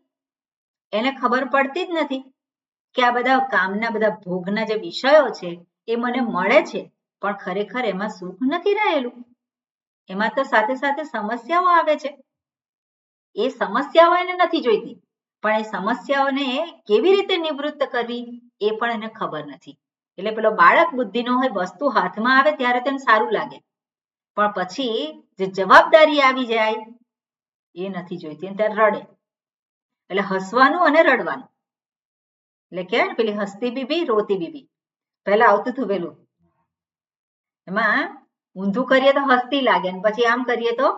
એને ખબર પડતી જ નથી કે આ બધા કામના બધા ભોગના જે વિષયો છે એ મને મળે છે, પણ ખરેખર એમાં સુખ નથી રહેલું. એમાં તો સાથે સાથે સમસ્યાઓ આવે છે. એ સમસ્યાઓ એને નથી જોઈતી, પણ એ સમસ્યાઓને કેવી રીતે નિવૃત્ત કરવી એ પણ એને ખબર નથી. એટલે પેલો બાળક બુદ્ધિનો હોય, વસ્તુ હાથમાં આવે ત્યારે તેને સારું લાગે, પણ પછી જે જવાબદારી આવી જાય એ નથી જોઈતી અને ત્યારે રડે. એટલે હસવાનું અને રડવાનું. એટલે કહેવાય ને પેલી હસતી બીબી રોતી બીબી. પહેલા આવતું હતું પેલું, એમાં ઊંધું કરીએ તો હસતી લાગે અને પછી આમ કરીએ તો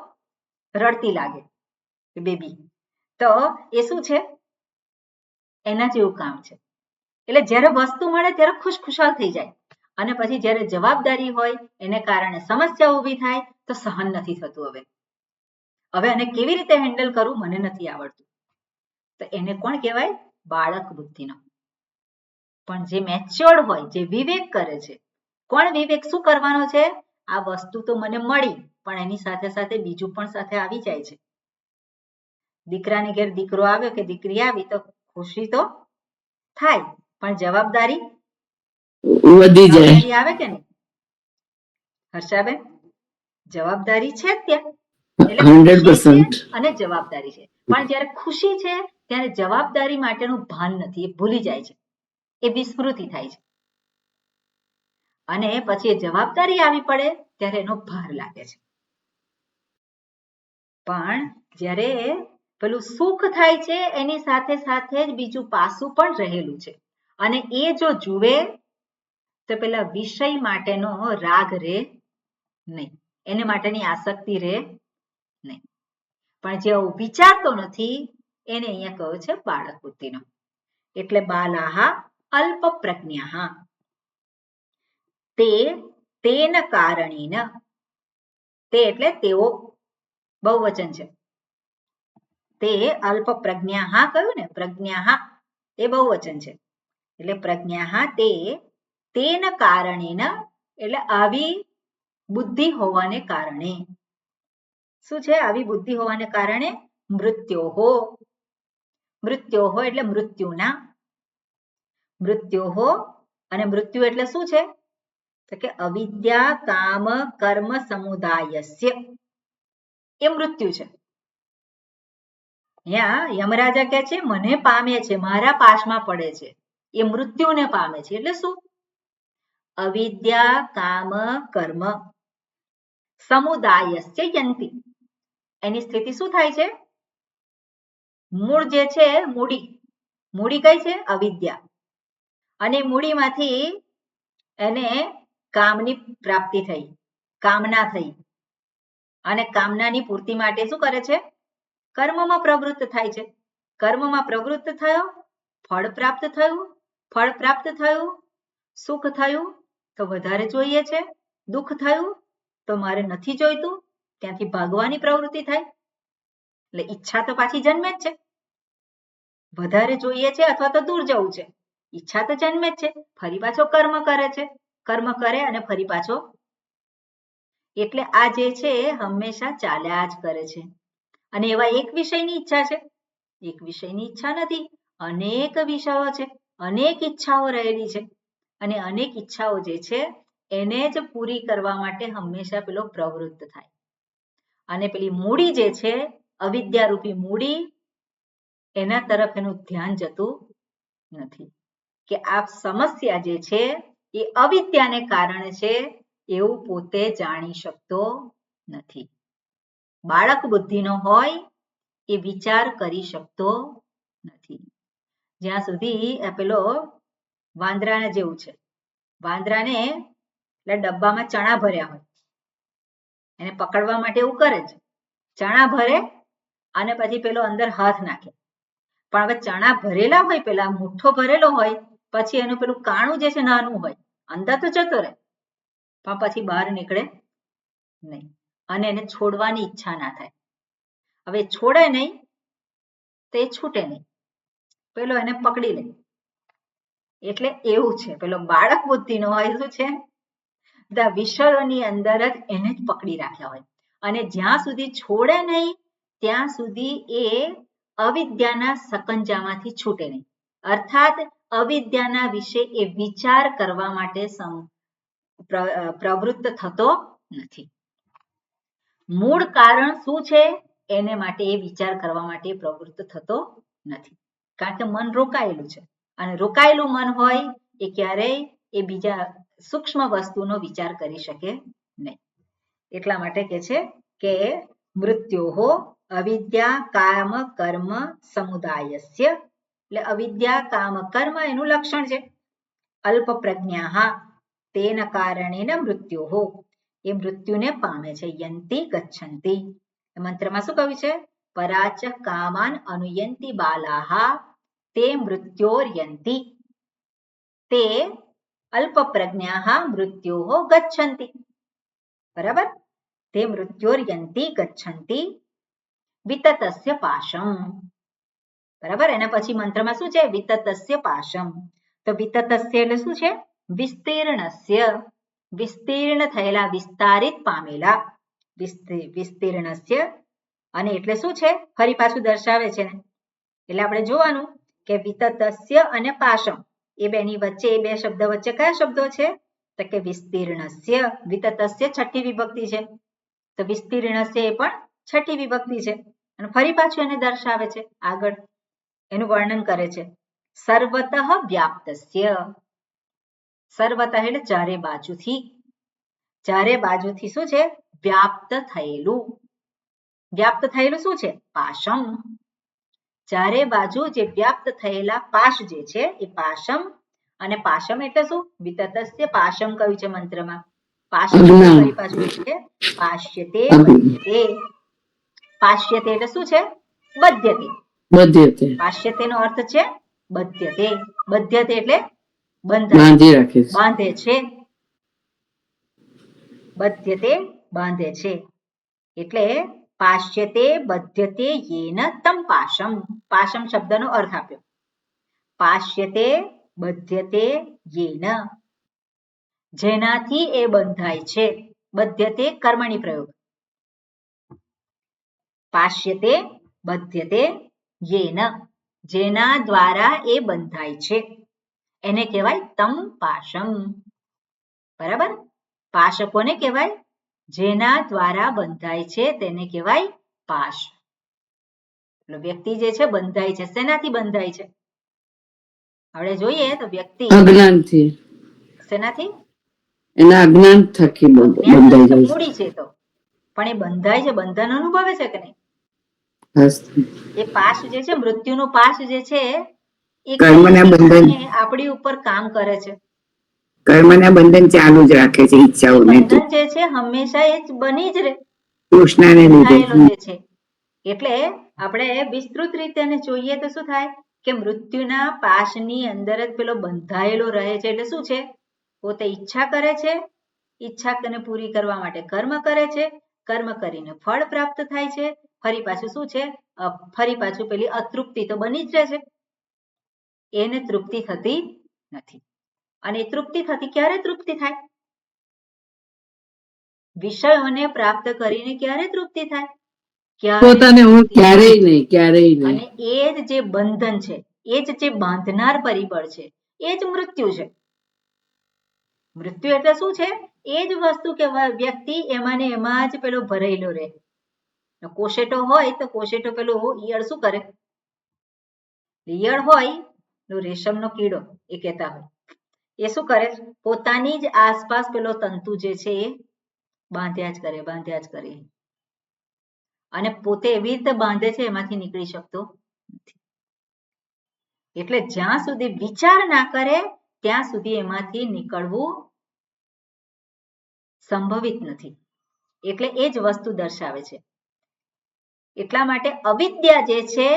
રડતી લાગે બેબી. તો એ શું છે? એના જેવું કામ છે. એટલે જ્યારે વસ્તુ મળે ત્યારે ખુશખુશાલ થઈ જાય અને પછી જ્યારે જવાબદારી હોય એને કારણે સમસ્યા ઊભી થાય તો સહન નથી થતું. હવે એને કેવી રીતે હેન્ડલ કરવું મને નથી આવડતું. તો એને કોણ કહેવાય? બાળક બુદ્ધિનો. પણ જે મેચ્યોર્ડ હોય, જે વિવેક કરે છે, કોણ વિવેક શું કરવાનો છે? આ વસ્તુ તો મને મળી પણ એની સાથે સાથે બીજું પણ સાથે આવી જાય છે. દીકરાની ઘેર દીકરો આવ્યો કે દીકરી આવી તો ખુશી તો થાય, પણ જવાબદારી વધી જાય. આવે કે નહીં હર્ષાબેન? જવાબદારી છે જ ત્યાં. એટલે 100% અને જવાબદારી છે, પણ જ્યારે ખુશી છે ત્યારે જવાબદારી માટેનું ભાન નથી, એ ભૂલી જાય છે, એ વિસ્મૃતિ થાય છે. અને પછી એ જવાબદારી આવી પડે ત્યારે એનો ભાર લાગે છે. પણ જ્યારે પેલું સુખ થાય છે એની સાથે સાથે જ બીજું પાસું પણ રહેલું છે અને એ જો જુએ તો પેલા વિષય માટેનો રાગ રહે નહીં, એને માટેની આસક્તિ રહે નહીં. પણ જે વિચારતો નથી એને અહીંયા કહ્યું છે બાળક બુદ્ધિનો. એટલે બાલાહા અલ્પ પ્રજ્ઞા તે તેન કારણેન, તે એટલે તેઓ બહુવચન છે, તે અલ્પ પ્રજ્ઞા કહ્યું ને, પ્રજ્ઞા એ બહુવચન છે, એટલે પ્રજ્ઞા તે તેન કારણેન એટલે આવી બુદ્ધિ હોવાને કારણે. શું છે આવી બુદ્ધિ હોવાને કારણે? મૃત્યોહો, મૃત્યોહો એટલે મૃત્યુના, મૃત્યોહો અને મૃત્યુ એટલે શું છે? તો કે અવિદ્યા કામ કર્મ સમુદાયસ્ય એ મૃત્યુ છે. અહીંયા યમરાજા કહે છે મને પામે છે, મારા પાશમાં પડે છે, એ મૃત્યુને પામે છે. એટલે શું? અવિદ્યા કામ કર્મ સમુદાયસ્ય યંતિ, એની સ્થિતિ શું થાય છે? મૂળ જે છે મૂડી, મૂડી કઈ છે? અવિદ્યા, અને મૂડીમાંથી એને કામની પ્રાપ્તિ થઈ, કામના થઈ, અને કામનાની પૂર્તિ માટે શું કરે છે? કર્મમાં પ્રવૃત્ત થાય છે. કર્મમાં પ્રવૃત્ત થયો, ફળ પ્રાપ્ત થયું, ફળ પ્રાપ્ત થયું, સુખ થયું તો વધારે જોઈએ છે, દુઃખ થયું તો મારે નથી જોઈતું, ત્યાંથી ભાગવાની પ્રવૃત્તિ થાય. એટલે ઈચ્છા તો પાછી જન્મે જ છે, વધારે જોઈએ છે અથવા તો દૂર જવું છે, ઈચ્છા તો જન્મે જ છે, ફરી પાછો કર્મ કરે છે, કર્મ કરે અને ફરી પાછો. એટલે આ જે છે હંમેશા ચાલ્યા જ કરે છે. અને એવા એક વિષયની ઈચ્છા છે? એક વિષયની ઈચ્છા નથી, અનેક વિષયો છે, અનેક ઈચ્છાઓ રહેલી છે, અને અનેક ઈચ્છાઓ જે છે એને જ પૂરી કરવા માટે હંમેશા પેલો પ્રવૃત્ત થાય. અને પેલી મૂડી જે છે અવિદ્યારૂપી મૂડી, એના તરફ એનું ધ્યાન જતું નથી કે આ સમસ્યા જે છે એ અવિદ્યાને કારણે છે એવું પોતે જાણી શકતો નથી. બાળક બુદ્ધિનો હોય એ વિચાર કરી શકતો નથી. જ્યાં સુધી પેલો વાંદરાને જેવું છે, વાંદરાને એટલે ડબ્બામાં ચણા ભર્યા હોય, એને પકડવા માટે એવું કરે છે, ચણા ભરે અને પછી પેલો અંદર હાથ નાખે, પણ હવે ચણા ભરેલા હોય, પેલા મુઠ્ઠો ભરેલો હોય, પછી એનું પેલું કાણું જે છે નાનું હોય, અંદર તો જતો રહે પણ પછી બહાર નીકળે નહીં, અને એને છોડવાની ઈચ્છા ના થાય. હવે છોડે નહીં તો એ છૂટે નહીં, પેલો એને પકડી લે. એટલે એવું છે પેલો બાળક બુદ્ધિનો હોય, શું છે? બધા વિષયોની અંદર જ એને જ પકડી રાખ્યા હોય, અને જ્યાં સુધી છોડે નહીં ત્યાં સુધી એ અવિદ્યાના સકંજામાંથી છૂટે નહીં, અર્થાત અવિદ્યાના વિશે એ વિચાર કરવા માટે પ્રવૃત્ત થતો નથી. મૂળ કારણ શું છે એને માટે એ વિચાર કરવા માટે પ્રવૃત્ત થતો નથી, કારણ કે મન રોકાયેલું છે, અને રોકાયેલું મન હોય એ ક્યારેય એ બીજા સૂક્ષ્મ વસ્તુનો વિચાર કરી શકે નહીં. એટલા માટે કે છે કે મૃત્યોહો અવિદ્યા કામ કર્મ સમુદાયસ્ય, એટલે અવિદ્યા કામ કર્મ એનું લક્ષણ છે. અલ્પ પ્રજ્ઞા તેન કારણેન મૃત્યોહો, એ મૃત્યુને પામે છે. યંતિ ગચ્છન્તિ, મંત્રમાં શું કહ્યું છે? પરાચ કામાન અનુયંતિ બાલાહા તે મૃત્યોર્યંતિ, તે અલ્પ પ્રજ્ઞા મૃત્યોહો ગચ્છન્તિ. બરાબર? તે મૃત્યોર્યંતિ ગચ્છન્તિ વિતતસ્ય પાશમ. બરાબર? એના પછી મંત્રમાં શું છે? વિતતસ્ય પાશમ. તો વિતતસ્ય એટલે શું છે? વિસ્તીર્ણસ્ય, વિસ્તીર્ણ થયેલા, વિસ્તારિત પામેલા, વિસ્તીર્ણસ્ય. અને એટલે શું છે? ફરી પાછું દર્શાવે છે ને, એટલે આપણે જોવાનું કે વિતતસ્ય અને પાશમ એ બેની વચ્ચે, એ બે શબ્દ વચ્ચે કયા શબ્દો છે? તો કે વિસ્તીર્ણસ્ય, વિતતસ્ય છઠ્ઠી વિભક્તિ છે, તો વિસ્તીર્ણસ્ય એ પણ છઠ્ઠી વિભક્તિ છે, અને ફરી પાછું એને દર્શાવે છે, આગળ એનું વર્ણન કરે છે. સર્વતઃ વ્યાપ્તસ્ય, સર્વતઃ એટલે ચારે બાજુથી, ચારે બાજુથી શું છે? વ્યાપ્ત થયેલું. વ્યાપ્ત થયેલું શું છે? પાશમ. ચારે બાજુ જે વ્યાપ્ત થયેલા પાશ જે છે એ પાશમ, અને પાશમ એટલે શું? વિતતસ્ય પાશમ કહ્યું છે મંત્રમાં. પાશમ એટલે ફરી પાછું છે પાશ્યતે બધ્યતે. પાશ્યતે એટલે શું છે? બધ્યતે. પાશ્યતે નો અર્થ છે બધ્યતે. બધ્યતે એટલે બાંધે છે. બધ્યતે બાંધે છે. એટલે પાશ્યતે બધ્યતે યેન તમ પાશમ. પાશમ શબ્દનો અર્થ આપ્યો. પાશ્યતે બધ્યતે યેન, જેનાથી એ બંધાય છે. બધ્યતે કર્મણી પ્રયોગ. પાશ્યતે બધ્યતે યેન, જેના દ્વારા એ બંધાય છે એને કહેવાય તમ પાશમ. બરાબર? પાશ કોને કહેવાય? જેના દ્વારા બંધાય છે તેને કહેવાય પાશ. વ્યક્તિ જે છે બંધાય છે. શેનાથી બંધાય છે? હવે જોઈએ તો વ્યક્તિ અજ્ઞાનથી. શેનાથી? એના અજ્ઞાન થકી બંધાય છે. મૂડી છે તો, પણ એ બંધાય છે, બંધન અનુભવે છે કે નહીં? એ પાશ જે છે, મૃત્યુનો પાશ જે છે એ આપણી ઉપર કામ કરે છે. કર્મના બંધન ચાલુ જ રાખે છે. ઈચ્છાઓ બંધન જે છે હંમેશા એ બની જ રહે. તૃષ્ણાને લીધે છે. એટલે આપણે વિસ્તૃત રીતે જોઈએ તો શું થાય કે મૃત્યુના પાશની અંદર જ પેલો બંધાયેલો રહે છે. એટલે શું છે? પોતે ઈચ્છા કરે છે, ઈચ્છાને પૂરી કરવા માટે કર્મ કરે છે, કર્મ કરીને ફળ પ્રાપ્ત થાય છે. ફરી પાછું શું છે? ફરી પાછું પેલી અતૃપ્તિ તો બની જ રહે છે. એને તૃપ્તિ થતી નથી. અને તૃપ્તિ થતી ક્યારે તૃપ્તિ થાય? વિષયોને પ્રાપ્ત કરીને ક્યારે તૃપ્તિ થાય? ક્યારેય નહીં. અને એ જ જે બંધન છે, એ જ જે બાંધનાર પરિબળ છે, એ જ મૃત્યુ છે. મૃત્યુ એટલે શું છે? એ જ વસ્તુ કે વ્યક્તિ એમાં ને એમાં જ પેલો ભરેલો રહે. કોશેટો હોય તો કોશેટો પેલો ઈયળ શું કરે? ઈયળ હોય તો રેશમનો કીડો એ કહેતા હોય, એ શું કરે? પોતાની જ આસપાસ પેલો તંતુ જે છે એ બાંધ્યા જ કરે. અને પોતે એવી રીતે બાંધે છે એમાંથી નીકળી શકતો નથી. એટલે જ્યાં સુધી વિચાર ના કરે ત્યાં સુધી એમાંથી નીકળવું સંભવિત નથી. એટલે એ જ વસ્તુ દર્શાવે છે. એટલા માટે અવિદ્યા જે છે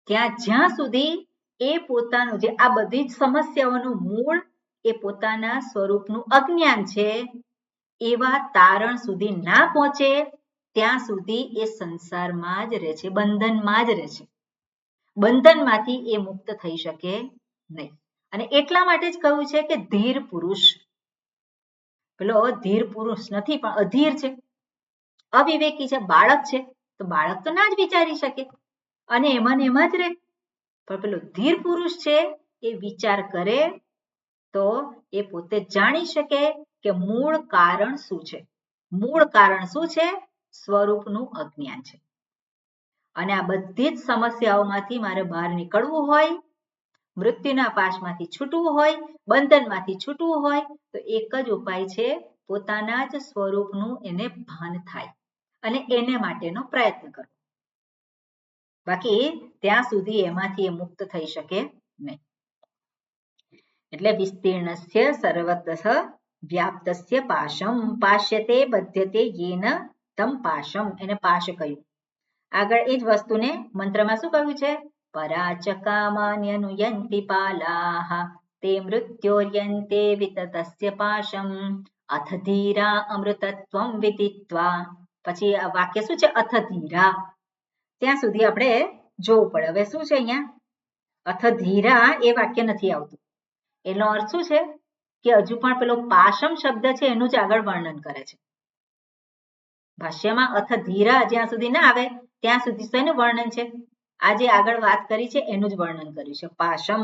ત્યાં જ્યાં સુધી એ પોતાનું જે આ બધી જ સમસ્યાઓનું મૂળ એ પોતાના સ્વરૂપનું અજ્ઞાન છે, એવા તારણ સુધી ના પહોંચે ત્યાં સુધી એ સંસારમાં જ રહે છે, બંધનમાં જ રહે છે. બંધનમાંથી એ મુક્ત થઈ શકે નહીં. અને એટલા માટે જ કહ્યું છે કે ધીર પુરુષ. પેલો ધીર પુરુષ નથી પણ અધીર છે, અવિવેકી છે, બાળક છે. તો બાળક તો ના જ વિચારી શકે અને એમાં ને એમાં જ રહે. પણ પેલો ધીર પુરુષ છે એ વિચાર કરે તો એ પોતે જાણી શકે કે મૂળ કારણ શું છે. મૂળ કારણ શું છે? સ્વરૂપનું અજ્ઞાન છે. અને આ બધી જ સમસ્યાઓમાંથી મારે બહાર નીકળવું હોય, મૃત્યુના પાશમાંથી છૂટવું હોય, બંધનમાંથી છૂટવું હોય તો એક જ ઉપાય છે, પોતાના જ સ્વરૂપનું એને ભાન થાય અને એને માટેનો પ્રયત્ન કરો. બાકી ત્યાં સુધી એમાંથી એ મુક્ત થઈ શકે નહીં. એટલે વિસ્તીર્ણસ્ય સર્વતઃ વ્યાપ્તસ્ય પાશમ પાશ્યતે બધ્યતે યેન તમ પાશમ. એને પાશ કહ્યું. આગળ એ જ વસ્તુને મંત્રમાં શું કહ્યું છે? પરાચકામાન્યનુયંતિ પાલાહ તે મૃત્યોર્યંતે વિતતસ્ય પાશમ અથ ધીરા અમૃતત્વમ વિદિત્વા. પછી આ વાક્ય શું છે? અથ ધીરા. ત્યાં સુધી આપણે જોવું પડે. હવે શું છે અહીંયા? અથ ધીરા એ વાક્ય નથી આવતું. એનો અર્થ શું છે કે હજુ પણ પેલો પાશમ શબ્દ છે એનું જ આગળ વર્ણન કરે છે. ભાષ્યમાં અથ ધીરા જ્યાં સુધી ના આવે ત્યાં સુધી શેનું વર્ણન છે? આજે આગળ વાત કરી છે એનું જ વર્ણન કર્યું છે. પાશમ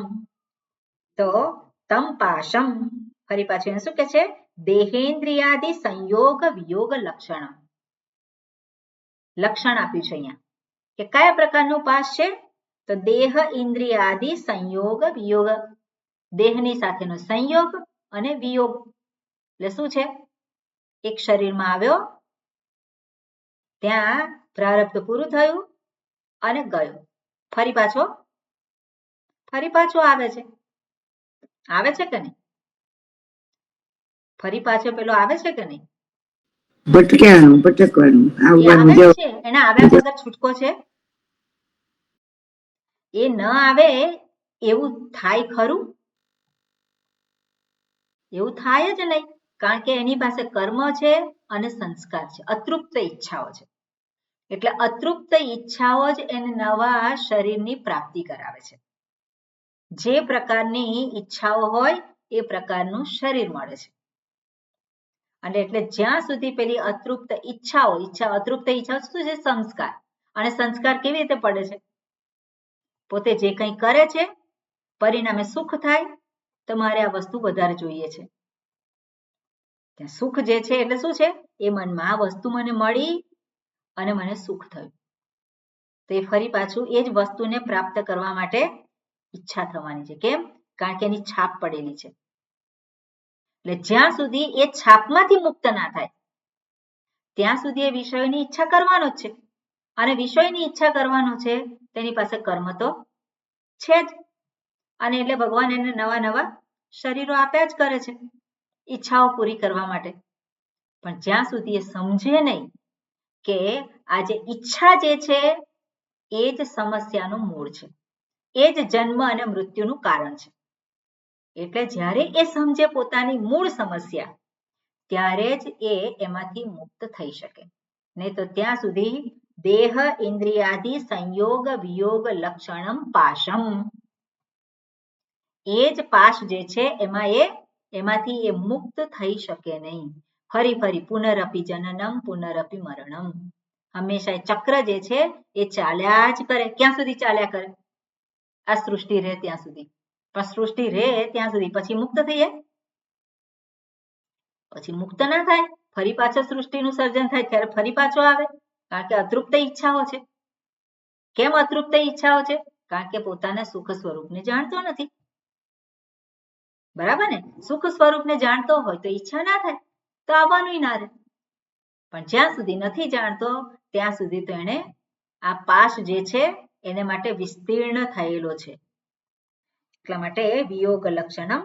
તો તમ પાશમ. ફરી પાછું એને શું કે છે? દેહેન્દ્રિયાદિ સંયોગ વિયોગ લક્ષણ. લક્ષણ આપ્યું છે અહીંયા કે કયા પ્રકારનું પાશ છે? તો દેહ ઇન્દ્રિયાદિ સંયોગ વિયોગ. દેહની સાથેનો સંયોગ અને વિયોગ. એટલે શું છે? એક શરીરમાં આવ્યો, ત્યાં પ્રારબ્ધ પૂરું થયું અને ગયો. ફરી પાછો આવે છે કે નહીં? ફરી પાછો પેલો આવે છે કે નહીં? ભટકવાનું એ આવે જ છે. એના આવ્યા વગર છૂટકો છે? એ ન આવે એવું થાય ખરું? એવું થાય જ નહીં, કારણ કે એની પાસે કર્મ છે અને સંસ્કાર છે, અતૃપ્ત ઈચ્છાઓ છે. એટલે અતૃપ્ત ઈચ્છાઓ જ એને નવા શરીરની પ્રાપ્તિ કરાવે છે. જે પ્રકારની ઈચ્છાઓ હોય એ પ્રકારનું શરીર મળે છે. અને એટલે જ્યાં સુધી પેલી અતૃપ્ત ઈચ્છાઓ અતૃપ્ત ઈચ્છાઓ શું છે? સંસ્કાર. અને સંસ્કાર કેવી રીતે પડે છે? પોતે જે કંઈ કરે છે પરિણામે સુખ થાય તો મારે આ વસ્તુ વધારે જોઈએ છે. સુખ જે છે એટલે શું છે? એ મનમાં આ વસ્તુ મને મળી અને મને સુખ થયું, તો એ ફરી પાછું એ જ વસ્તુને પ્રાપ્ત કરવા માટે ઈચ્છા થવાની છે. કેમ? કારણ કે એની છાપ પડેલી છે. એટલે જ્યાં સુધી એ છાપમાંથી મુક્ત ના થાય ત્યાં સુધી એ વિષયોની ઈચ્છા કરવાનો જ છે. અને વિષયની ઈચ્છા કરવાનો છે તેની પાસે કર્મ તો છે જ. અને એટલે ભગવાન એને નવા નવા શરીરો આપ્યા જ કરે છે ઈચ્છાઓ પૂરી કરવા માટે. પણ જ્યાં સુધી એ સમજે નહીં કે આ જે ઈચ્છા જે છે એ જ સમસ્યાનું મૂળ છે, એ જ જન્મ અને મૃત્યુનું કારણ છે. એટલે જ્યારે એ સમજે પોતાની મૂળ સમસ્યા ત્યારે જ એ એમાંથી મુક્ત થઈ શકે. નહીં તો ત્યાં સુધી દેહ ઇન્દ્રિયાદિ સંયોગ વિયોગ લક્ષણમ પાશમ, એ જ પાશ જે છે એમાંથી એ મુક્ત થઈ શકે નહીં. ફરી પુનરપી જનનમ પુનરપી મરણમ, હંમેશા એ ચક્ર જે છે એ ચાલ્યા જ કરે. ક્યાં સુધી ચાલ્યા કરે? આ સૃષ્ટિ રહે ત્યાં સુધી. પણ સૃષ્ટિ રહે ત્યાં સુધી પછી મુક્ત થઈ જાય? પછી મુક્ત ના થાય. ફરી પાછો સૃષ્ટિનું સર્જન થાય ત્યારે ફરી પાછો આવે, કારણ કે અતૃપ્ત ઈચ્છાઓ છે. કેમ અતૃપ્ત ઈચ્છાઓ છે? કારણ કે પોતાના સુખ સ્વરૂપને જાણતો નથી. બરાબર ને? સુખ સ્વરૂપને જાણતો હોય તો ઈચ્છા ના થાય, તો આવવાનું ના રહે. પણ જ્યાં સુધી નથી જાણતો ત્યાં સુધી તો એને આ પાશ જે છે એને માટે વિસ્તીર્ણ થયેલો છે. એટલા માટે વિયોગ લક્ષણમ,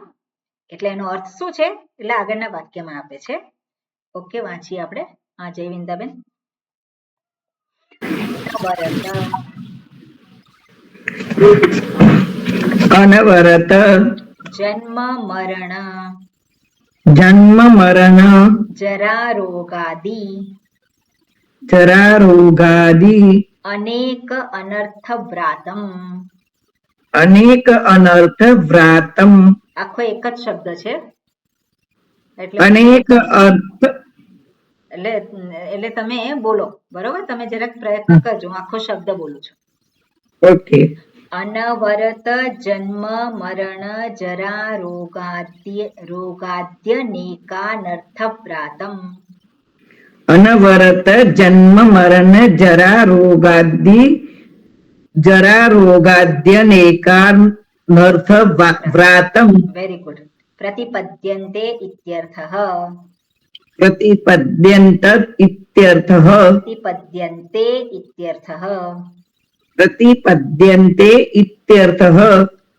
એટલે એનો અર્થ શું છે એટલે આગળના વાક્યમાં આપે છે. ઓકે, વાંચીએ આપણે. હા, જયવિંદાબેન. અનવરત જન્મ મરણ જરા રોગાદિ અનેક અનર્થ વ્રાતમ, આખો એક જ શબ્દ છે અનેક અર્થ. એટલે તમે બોલો, બરોબર? તમે જરાક પ્રયત્ન કરજો. આખો શબ્દ બોલું છું. ઓકે. અનવરત જન્મ મરણ જરા રોગાદ્યનેકાનર્થ વ્રાતમ. અનવરત જન્મ મરણ જરા રોગાદ્યનેકાનર્થ વ્રાતમ. Very good. પ્રતિપદ્યન્તે ઇત્યર્થઃ. પ્રતિપદ્યન્તે ઇત્યર્થઃ.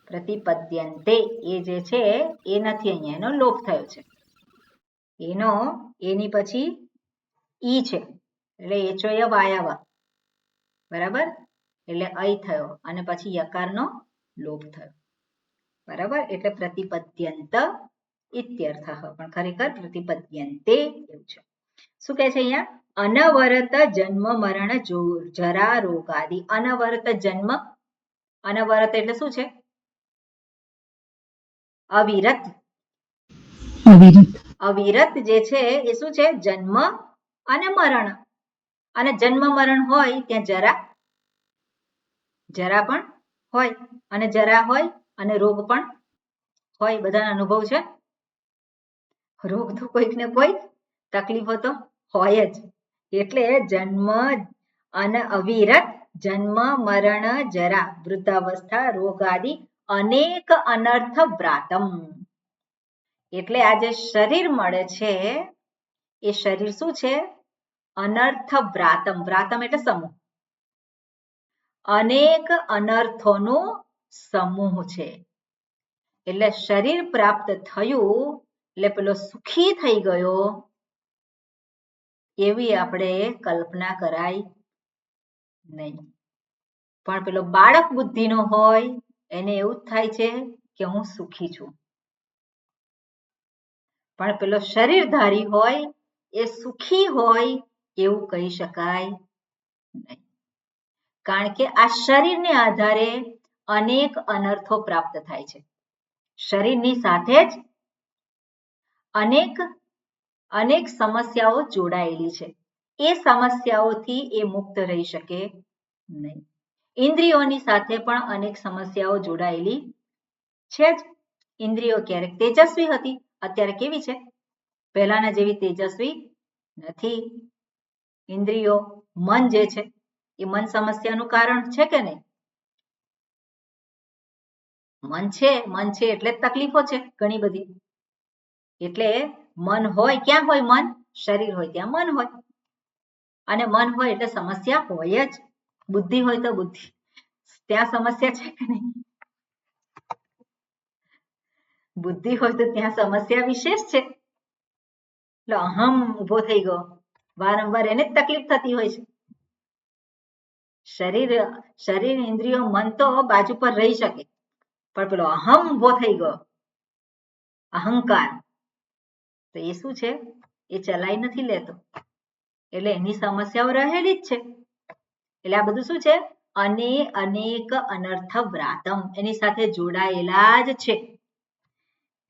પ્રતિપદ્યન્તે એ જે છે એ નથી, અહીંયા એનો લોપ થયો છે. એની પછી ઈ છે એટલે એચોય વાયવ, બરાબર? એટલે અય થયો અને પછી યકારનો લોપ થયો, બરાબર? એટલે પ્રતિપદ્યંત ઇત્યર્થઃ, પણ ખરેખર પ્રતિપદ્યન્તે એવું છે. શું કહે છે અહીંયા? અનવરત જન્મ મરણ જરા રોગાદિ. અનવરત જન્મ, અનવરત એટલે શું છે? અવિરત. અવિરત જે છે એ શું છે? જન્મ અને મરણ. અને જન્મ મરણ હોય ત્યાં જરા પણ હોય, અને જરા હોય અને રોગ પણ હોય. બધાનો અનુભવ છે. રોગ તો કોઈક ને કોઈક તકલીફો તો હોય જ. એટલે જન્મ અને અવિરત જન્મ મરણ જરા વૃદ્ધાવસ્થા રોગ આદિ અનેક અનર્થ વ્રાતમ. એટલે આ જે શરીર મળે છે એ શરીર શું છે? અનર્થ વ્રાતમ. વ્રાતમ એટલે સમૂહ. અનેક અનર્થોનો સમૂહ છે. એટલે શરીર પ્રાપ્ત થયું એટલે પેલો સુખી થઈ ગયો એવી આપણે કલ્પના કરાય નહીં. પણ પેલો બાળક બુદ્ધિનો હોય એને એવું જ થાય છે કે હું સુખી છું. પણ પેલો શરીરધારી હોય એ સુખી હોય એવું કહી શકાય નહીં. કારણ કે આ શરીરને આધારે અનેક અનર્થો પ્રાપ્ત થાય છે. શરીરની સાથે જ અનેક સમસ્યાઓ જોડાયેલી છે. એ સમસ્યાઓથી એ મુક્ત રહી શકે નહીં. ઇન્દ્રિયોની સાથે પણ અનેક સમસ્યાઓ જોડાયેલી છે જ. ઇન્દ્રિયો ક્યારેક તેજસ્વી હતી, અત્યારે કેવી છે? પહેલાના જેવી તેજસ્વી નથી. ઇન્દ્રિયો, મન જે છે એ મન સમસ્યાનું કારણ છે કે નહીં? મન છે એટલે તકલીફો છે ઘણી બધી. એટલે મન હોય, ક્યાં હોય મન? શરીર હોય ત્યાં મન હોય. અને મન હોય એટલે સમસ્યા હોય જ. બુદ્ધિ હોય તો બુદ્ધિ ત્યાં સમસ્યા છે કે નહીં? બુદ્ધિ હોય તો ત્યાં સમસ્યા વિશેષ છે. એટલે અહમ ઉભો થઈ ગયો, વારંવાર એને જ તકલીફ થતી હોય છે. શરીર ઇન્દ્રિયો મન તો બાજુ પર રહી શકે, પણ પેલો અહમ ઉભો થઈ ગયો, અહંકાર, તો એ શું છે? એ ચલાઈ નથી લેતો. એટલે એની સમસ્યાઓ રહેલી જ છે. એટલે આ બધું શું છે? અનેક અનર્થ વ્રાતમ, એની સાથે જોડાયેલા જ છે.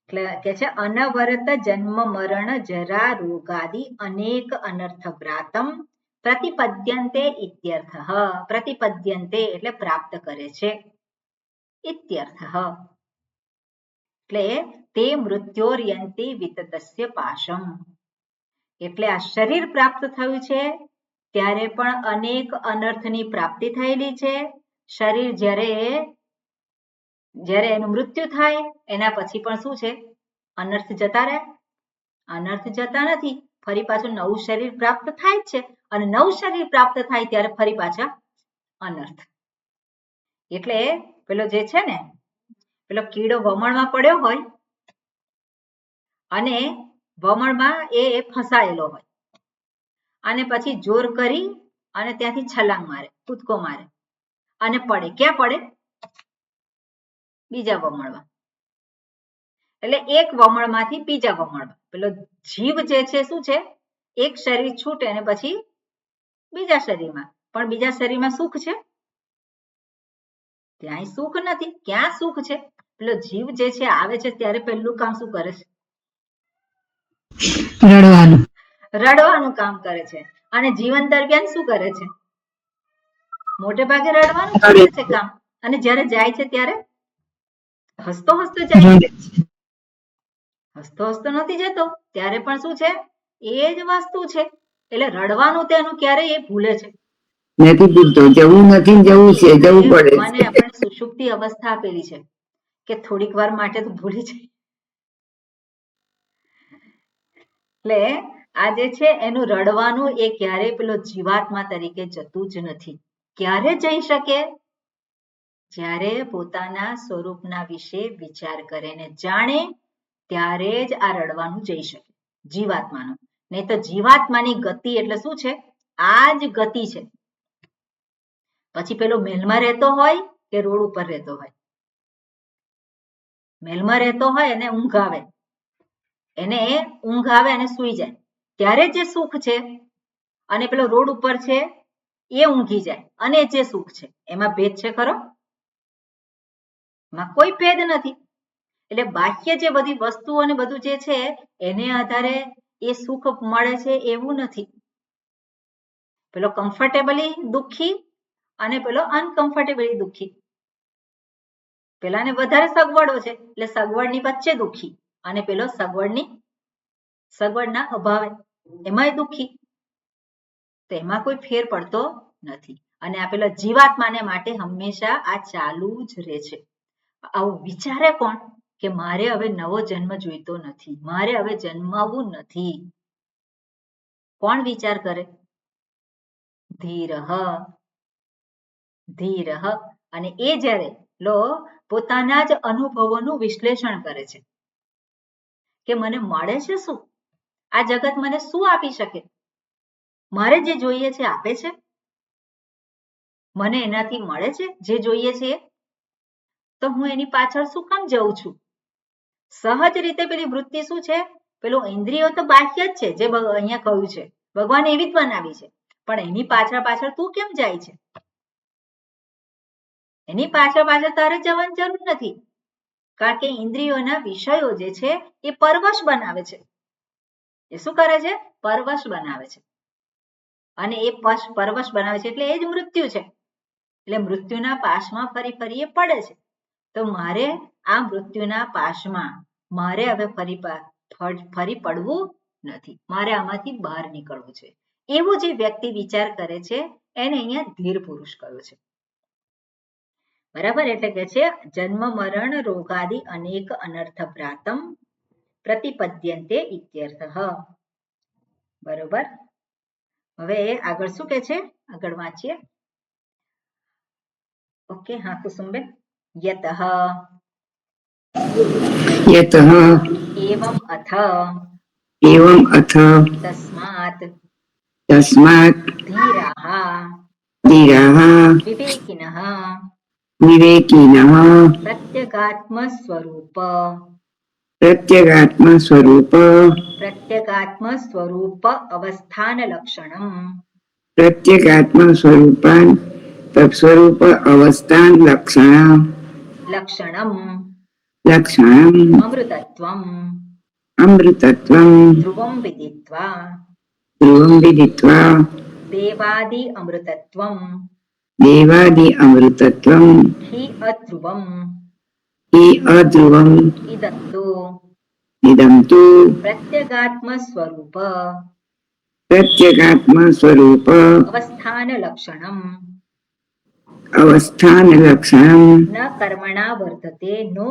એટલે કે છે અનવરત જન્મ મરણ જરા રોગાદિ અનેક અનર્થ વ્રાતમ પ્રતિપદ્યંતે ઇત્યર્થ. પ્રતિપદ્યંતે એટલે પ્રાપ્ત કરે છે, ઇત્યર્થ. એટલે તે મૃત્યોર્યંતિ વિતતસ્ય પાશમ. એટલે આ શરીર પ્રાપ્ત થયું છે ત્યારે પણ અનેક અનર્થની પ્રાપ્તિ થયેલી છે. શરીર જ્યારે એનું મૃત્યુ થાય એના પછી પણ શું છે? અનર્થ જતા રહે? અનર્થ જતા નથી. ફરી પાછું નવું શરીર પ્રાપ્ત થાય છે, અને નવું શરીર પ્રાપ્ત થાય ત્યારે ફરી પાછા અનર્થ. એટલે પેલો જે છે ને, પેલો કીડો વમણમાં પડ્યો હોય અને વમણમાં એ ફસાયેલો હોય અને પછી જોર કરી અને ત્યાંથી છલાંગ મારે, કૂદકો મારે અને પડે. ક્યાં પડે? બીજા વમણમાં. એટલે એક વમણમાંથી બીજા વમણમાં. પેલો જીવ જે છે શું છે? એક શરીર છૂટે અને પછી બીજા શરીરમાં. પણ બીજા શરીરમાં સુખ છે? ક્યાંય સુખ નથી. ક્યાં સુખ છે? પેલો જીવ જે છે આવે છે ત્યારે પહેલું કામ શું કરે છે? રડવાનું કામ કરે છે. અને જીવન દરમિયાન શું કરે છે? મોટે ભાગે રડવાનું કરે છે કામ. અને જ્યારે જાય છે ત્યારે હસતો હસતો જાય છે. હસતો હસતો નથી જતો, ત્યારે પણ શું છે? એ જ વસ્તુ છે. એટલે રડવાનું તેનું ક્યારેય એ ભૂલે છે નથી ભૂલતો. જવું નથી, જવું છે, જવું પડે. મને આપણને સુષુપ્તિ અવસ્થા આપેલી છે કે થોડીક વાર માટે તો ભૂલી જાય. એટલે આ જે છે એનું રડવાનું એ ક્યારેય પેલો જીવાત્મા તરીકે જતું જ નથી. ક્યારે જઈ શકે? જ્યારે પોતાના સ્વરૂપના વિશે વિચાર કરે ને જાણે ત્યારે જ આ રડવાનું જઈ શકે જીવાત્માનું. નહીં તો જીવાત્માની ગતિ એટલે શું છે? આ જ ગતિ છે. પછી પેલો મહેલમાં રહેતો હોય કે રોડ ઉપર રહેતો હોય? મહેલમાં રહેતો હોય અને ઊંઘ આવે, અને સૂઈ જાય ત્યારે જે સુખ છે, અને પેલો રોડ ઉપર છે એ ઊંઘી જાય અને જે સુખ છે, એમાં ભેદ છે ખરો? એમાં કોઈ ભેદ નથી. એટલે બાહ્ય જે બધી વસ્તુઓ અને બધું જે છે એને આધારે એ સુખ મળે છે એવું નથી. પેલો કમ્ફર્ટેબલી દુઃખી અને પેલો અનકમ્ફર્ટેબલી દુઃખી. પેલાને વધારે સગવડો છે એટલે સગવડની વચ્ચે દુઃખી, અને પેલો સગવડના અભાવે એમાંય દુઃખી. તો એમાં કોઈ ફેર પડતો નથી. અને આ પેલા જીવાત્માને માટે હંમેશા આ ચાલુ જ રહે છે. આવું વિચારે કોણ કે મારે હવે નવો જન્મ જોઈતો નથી, મારે હવે જન્મવું નથી? કોણ વિચાર કરે? ધીરહ. ધીરઃ, અને એ જ્યારે પોતાના જ અનુભવોનું વિશ્લેષણ કરે છે કે મને મળે છે શું, આ જગત મને શું આપી શકે, મારે જે જોઈએ છે આપે છે, મને એનાથી મળે છે જે જોઈએ છે, તો હું એની પાછળ શું કામ જઉં છું. સહજ રીતે પેલી વૃત્તિ શું છે, પેલું ઇન્દ્રિયો તો બાહ્ય જ છે, જે અહીંયા કહ્યું છે ભગવાને એવી જ બનાવી છે, પણ એની પાછળ તું કેમ જાય છે, એની પાછળ તારે જવાની જરૂર નથી, કારણ કે ઇન્દ્રિયોના વિષયો જે છે એ પરવશ બનાવે છે. એ શું કરે છે? પરવશ બનાવે છે, અને એ પરવશ બનાવે છે એટલે એ જ મૃત્યુ છે. એટલે મૃત્યુના પાશમાં ફરી એ પડે છે. તો મારે આ મૃત્યુના પાશમાં મારે હવે ફરી પડવું નથી, મારે આમાંથી બહાર નીકળવું છે. એવું જે વ્યક્તિ વિચાર કરે છે એને અહીંયા ધીર પુરુષ કહ્યું છે. બરાબર, એટલે કે છે જન્મ મરણ રોગાદિ અનેક અનર્થ ભ્રાતમ પ્રતિપદ્યન્તે ઇત્યર્થઃ. બરોબર, હવે આગળ શું કે છે, આગળ વાંચીએ. ઓકે, હા કુસુમબેન. યતઃ એવમ અથ તસ્માત ધીરાઃ વિવેકિનઃ પ્રત્યેગાત્મ સ્વરૂપ અવસ્થાન લક્ષણમ અમૃતત્વમ ધ્રુવમ વિદિત્વા દેવાદિ અમૃતત્વમ હિ અધ્રુવમ ઇદં તુ પ્રત્યેગાત્મ સ્વરૂપ અવસ્થાન લક્ષણમ ન કર્મણા વર્ધતે નો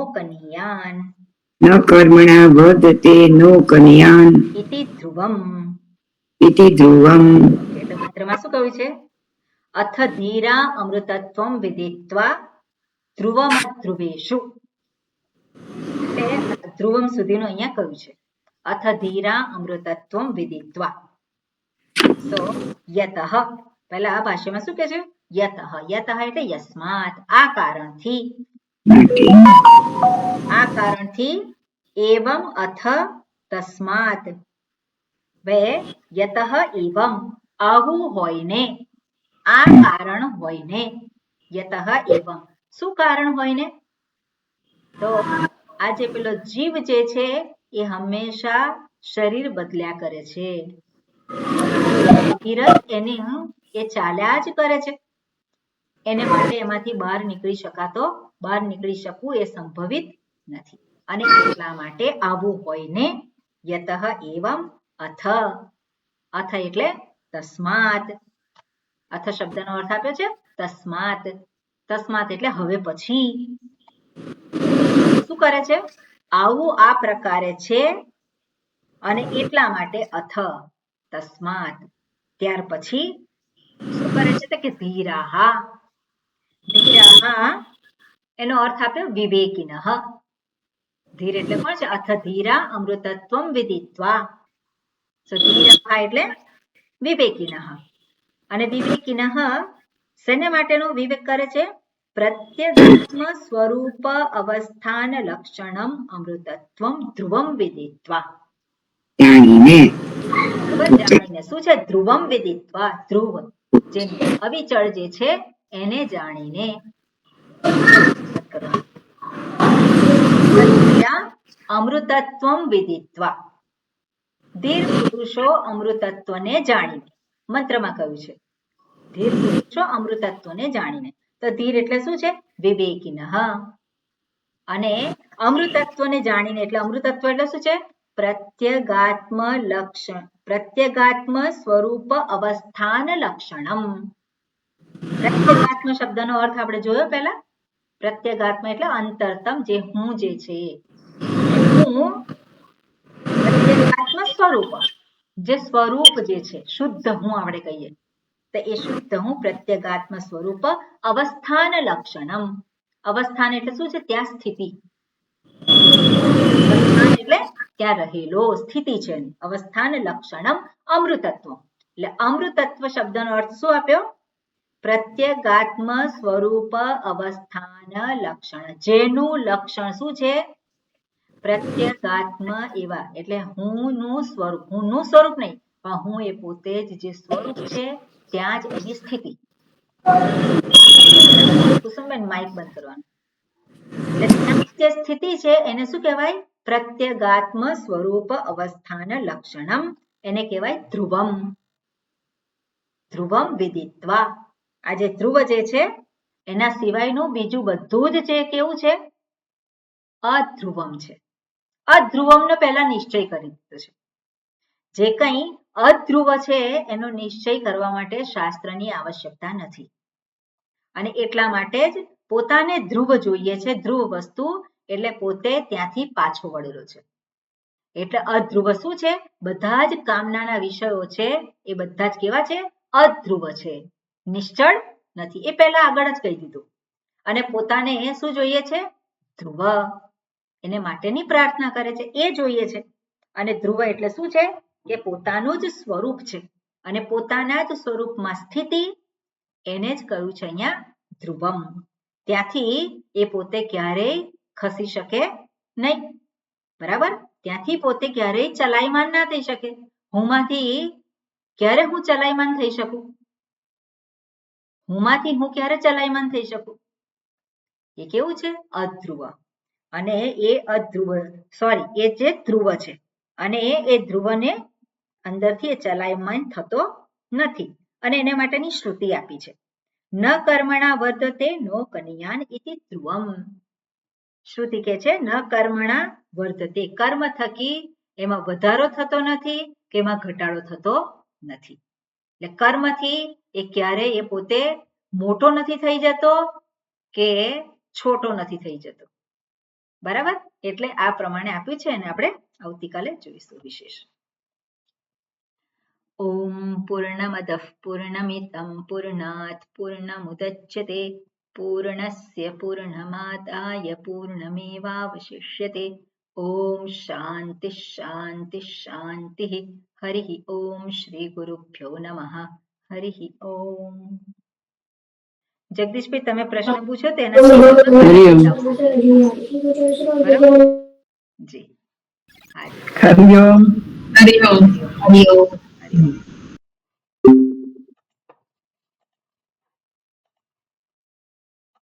કનીયાન ઇતિ ધ્રુવમ. એટલે મંત્રમાં શું કહ્યું છે? અથ ધીરા અમૃતત્વમ વિદિત્વા ધ્રુવમધ્રુવેષુ. એટલે ધ્રુવમ સુધીનું અહીંયા કહ્યું છે. અથ ધીરા અમૃતત્વમ વિદિત્વા. સો યતઃ, પહેલા આ ભાષ્યમાં શું કે છે? યતઃ એટલે યસ્માત, આ કારણથી એવમ અથ તસ્માત, યતઃ એવમ આવું હોય ને, આ કારણ હોય ને. યતઃ એવમ, શું કારણ હોય ને? તો આ જે પેલો જીવ જે છે એ હંમેશા શરીર બદલ્યા કરે છે, એને એ ચાલ્યા જ કરે છે, એને માટે એમાંથી બહાર નીકળી શકવું એ સંભવિત નથી, અને એટલા માટે આવું હોય ને. યતઃ એવમ અથ એટલે તસ્માત, અથ શબ્દનો અર્થ આપ્યો છે તસ્માત એટલે હવે પછી. શું કરે છે? આવું આ પ્રકારે છે, અને એટલા માટે અથ તસ્માત, ત્યાર પછી શું કરે છે કે ધીરાઃ એનો અર્થ આપ્યો વિવેકિનઃ. ધીર એટલે કોણ છે? અથ ધીરા અમૃતત્વમ વિદિત્વા. ધીરાઃ એટલે વિવેકિનઃ, અને વિવેકિનઃ શેને માટેનો વિવેક કરે છે? પ્રત્યેગાત્મ સ્વરૂપ અવસ્થાન લક્ષણમ અમૃતત્વમ ધ્રુવમ વિદિત્વા. જાણીને શું છે? ધ્રુવમ વિદિત્વા, ધ્રુવ જે અવિચળ જે છે એને જાણીને. અમૃતત્વમ વિદિત્વા, ધીર પુરુષો અમૃતત્વને જાણીને. મંત્રમાં કહ્યું છે ધીર પુરુષો અમૃતત્વને જાણીને. તો ધીર એટલે શું છે? વિવેકિનઃ. અને અમૃતત્વને જાણીને એટલે અમૃતત્વ એટલે શું છે? પ્રત્યેગાત્મ સ્વરૂપ અવસ્થાન લક્ષણમ. પ્રત્યેગાત્મ શબ્દનો અર્થ આપણે જોયો પહેલા. પ્રત્યેગાત્મ એટલે અંતરતમ, જે હું જે છે હું. પ્રત્યેગાત્મ સ્વરૂપ, જે સ્વરૂપ જે છે શુદ્ધ હું આપણે કહીએ તો એ શુદ્ધ હું પ્રત્યેગાત્મ સ્વરૂપ અવસ્થાન લક્ષણમ. અવસ્થાન એટલે શું છે? ત્યાં સ્થિતિ. અવસ્થાન એટલે ત્યાં રહેલો, સ્થિતિ છે. અવસ્થાન લક્ષણમ અમૃતત્વ. એટલે અમૃતત્વ શબ્દનો અર્થ શું આપ્યો? પ્રત્યેગાત્મ સ્વરૂપ અવસ્થાન લક્ષણ. જેનું લક્ષણ શું છે? પ્રત્યેગાત્મ એવા, એટલે હુંનું સ્વરૂપ. હુંનું સ્વરૂપ નહીં, પણ હું એ પોતે જ જે સ્વરૂપ છે ત્યાં જ એની સ્થિતિ. કુસુમબેન માઇક બંધ કરવાનું. એટલે ત્યાં જે સ્થિતિ છે એને શું કહેવાય? પ્રત્યેગાત્મ સ્વરૂપ અવસ્થાન લક્ષણમ. એને કહેવાય ધ્રુવમ. ધ્રુવમ વિદિત્વા. આ જે ધ્રુવ જે છે એના સિવાયનું બીજું બધું જ જે કેવું છે? અધ્રુવમ છે. અધ્રુવમનો પહેલા નિશ્ચય કરી દીધો છે. જે કંઈ અધ્રુવ છે એનો નિશ્ચય કરવા માટે શાસ્ત્રની આવશ્યકતા નથી. અને એટલા માટે જ પોતાને ધ્રુવ જોઈએ છે. ધ્રુવ વસ્તુ એટલે પોતે ત્યાંથી પાછો વળેલો છે. એટલે અધ્રુવ શું છે? બધા જ કામનાના વિષયો છે એ બધા જ કેવા છે? અધ્રુવ છે, નિશ્ચળ નથી. એ પહેલા આગળ જ કહી દીધું. અને પોતાને શું જોઈએ છે? ધ્રુવ. એને માટેની પ્રાર્થના કરે છે, એ જોઈએ છે. અને ધ્રુવ એટલે શું છે? કે પોતાનું જ સ્વરૂપ છે અને પોતાના જ સ્વરૂપમાં સ્થિતિ, એને જ કહ્યું છે અહીંયા ધ્રુવમ. ત્યાંથી એ પોતે ક્યારેય ખસી શકે નહીં. બરાબર? ત્યાંથી પોતે ક્યારેય ચલાયમાન ના થઈ શકે. હુંમાંથી ક્યારે હું ચલાયમાન થઈ શકું? હુંમાંથી હું ક્યારે ચલાયમાન થઈ શકું? એ કેવું છે? અધ્રુવ. અને એ અધ્રુવ એ જે ધ્રુવ છે અને એ ધ્રુવને અંદરથી એ ચલાયમાન થતો નથી. અને એને માટેની શ્રુતિ આપી છે. ન કર્મણા વર્ધતે નો કનયાન ઇતિ ધ્રુવમ. શ્રુતિ કે છે ન કર્મણા વર્ધતે. કર્મ થકી એમાં વધારો થતો નથી કે એમાં ઘટાડો થતો નથી. એટલે કર્મથી એ ક્યારેય એ પોતે મોટો નથી થઈ જતો કે છોટો નથી થઈ જતો. બરાબર? એટલે આ પ્રમાણે આપ્યું છે અને આપણે આવતીકાલે જોઈશું વિશેષ. ઓમ પૂર્ણમદઃ પૂર્ણમિદં પૂર્ણાત પૂર્ણમુદચ્યતે પૂર્ણસ્ય પૂર્ણમાદાય પૂર્ણમેવાવશિષ્યતે. ઓમ શાંતિ શાંતિ શાંતિ. હરિ ઓમ શ્રી ગુરુભ્યો નમઃ. હરિ ઓમ. જગદીશભાઈ, તમે પ્રશ્ન પૂછો તેના જી. હરિ ઓમ. હરિ ઓમ. હરિ ઓમ.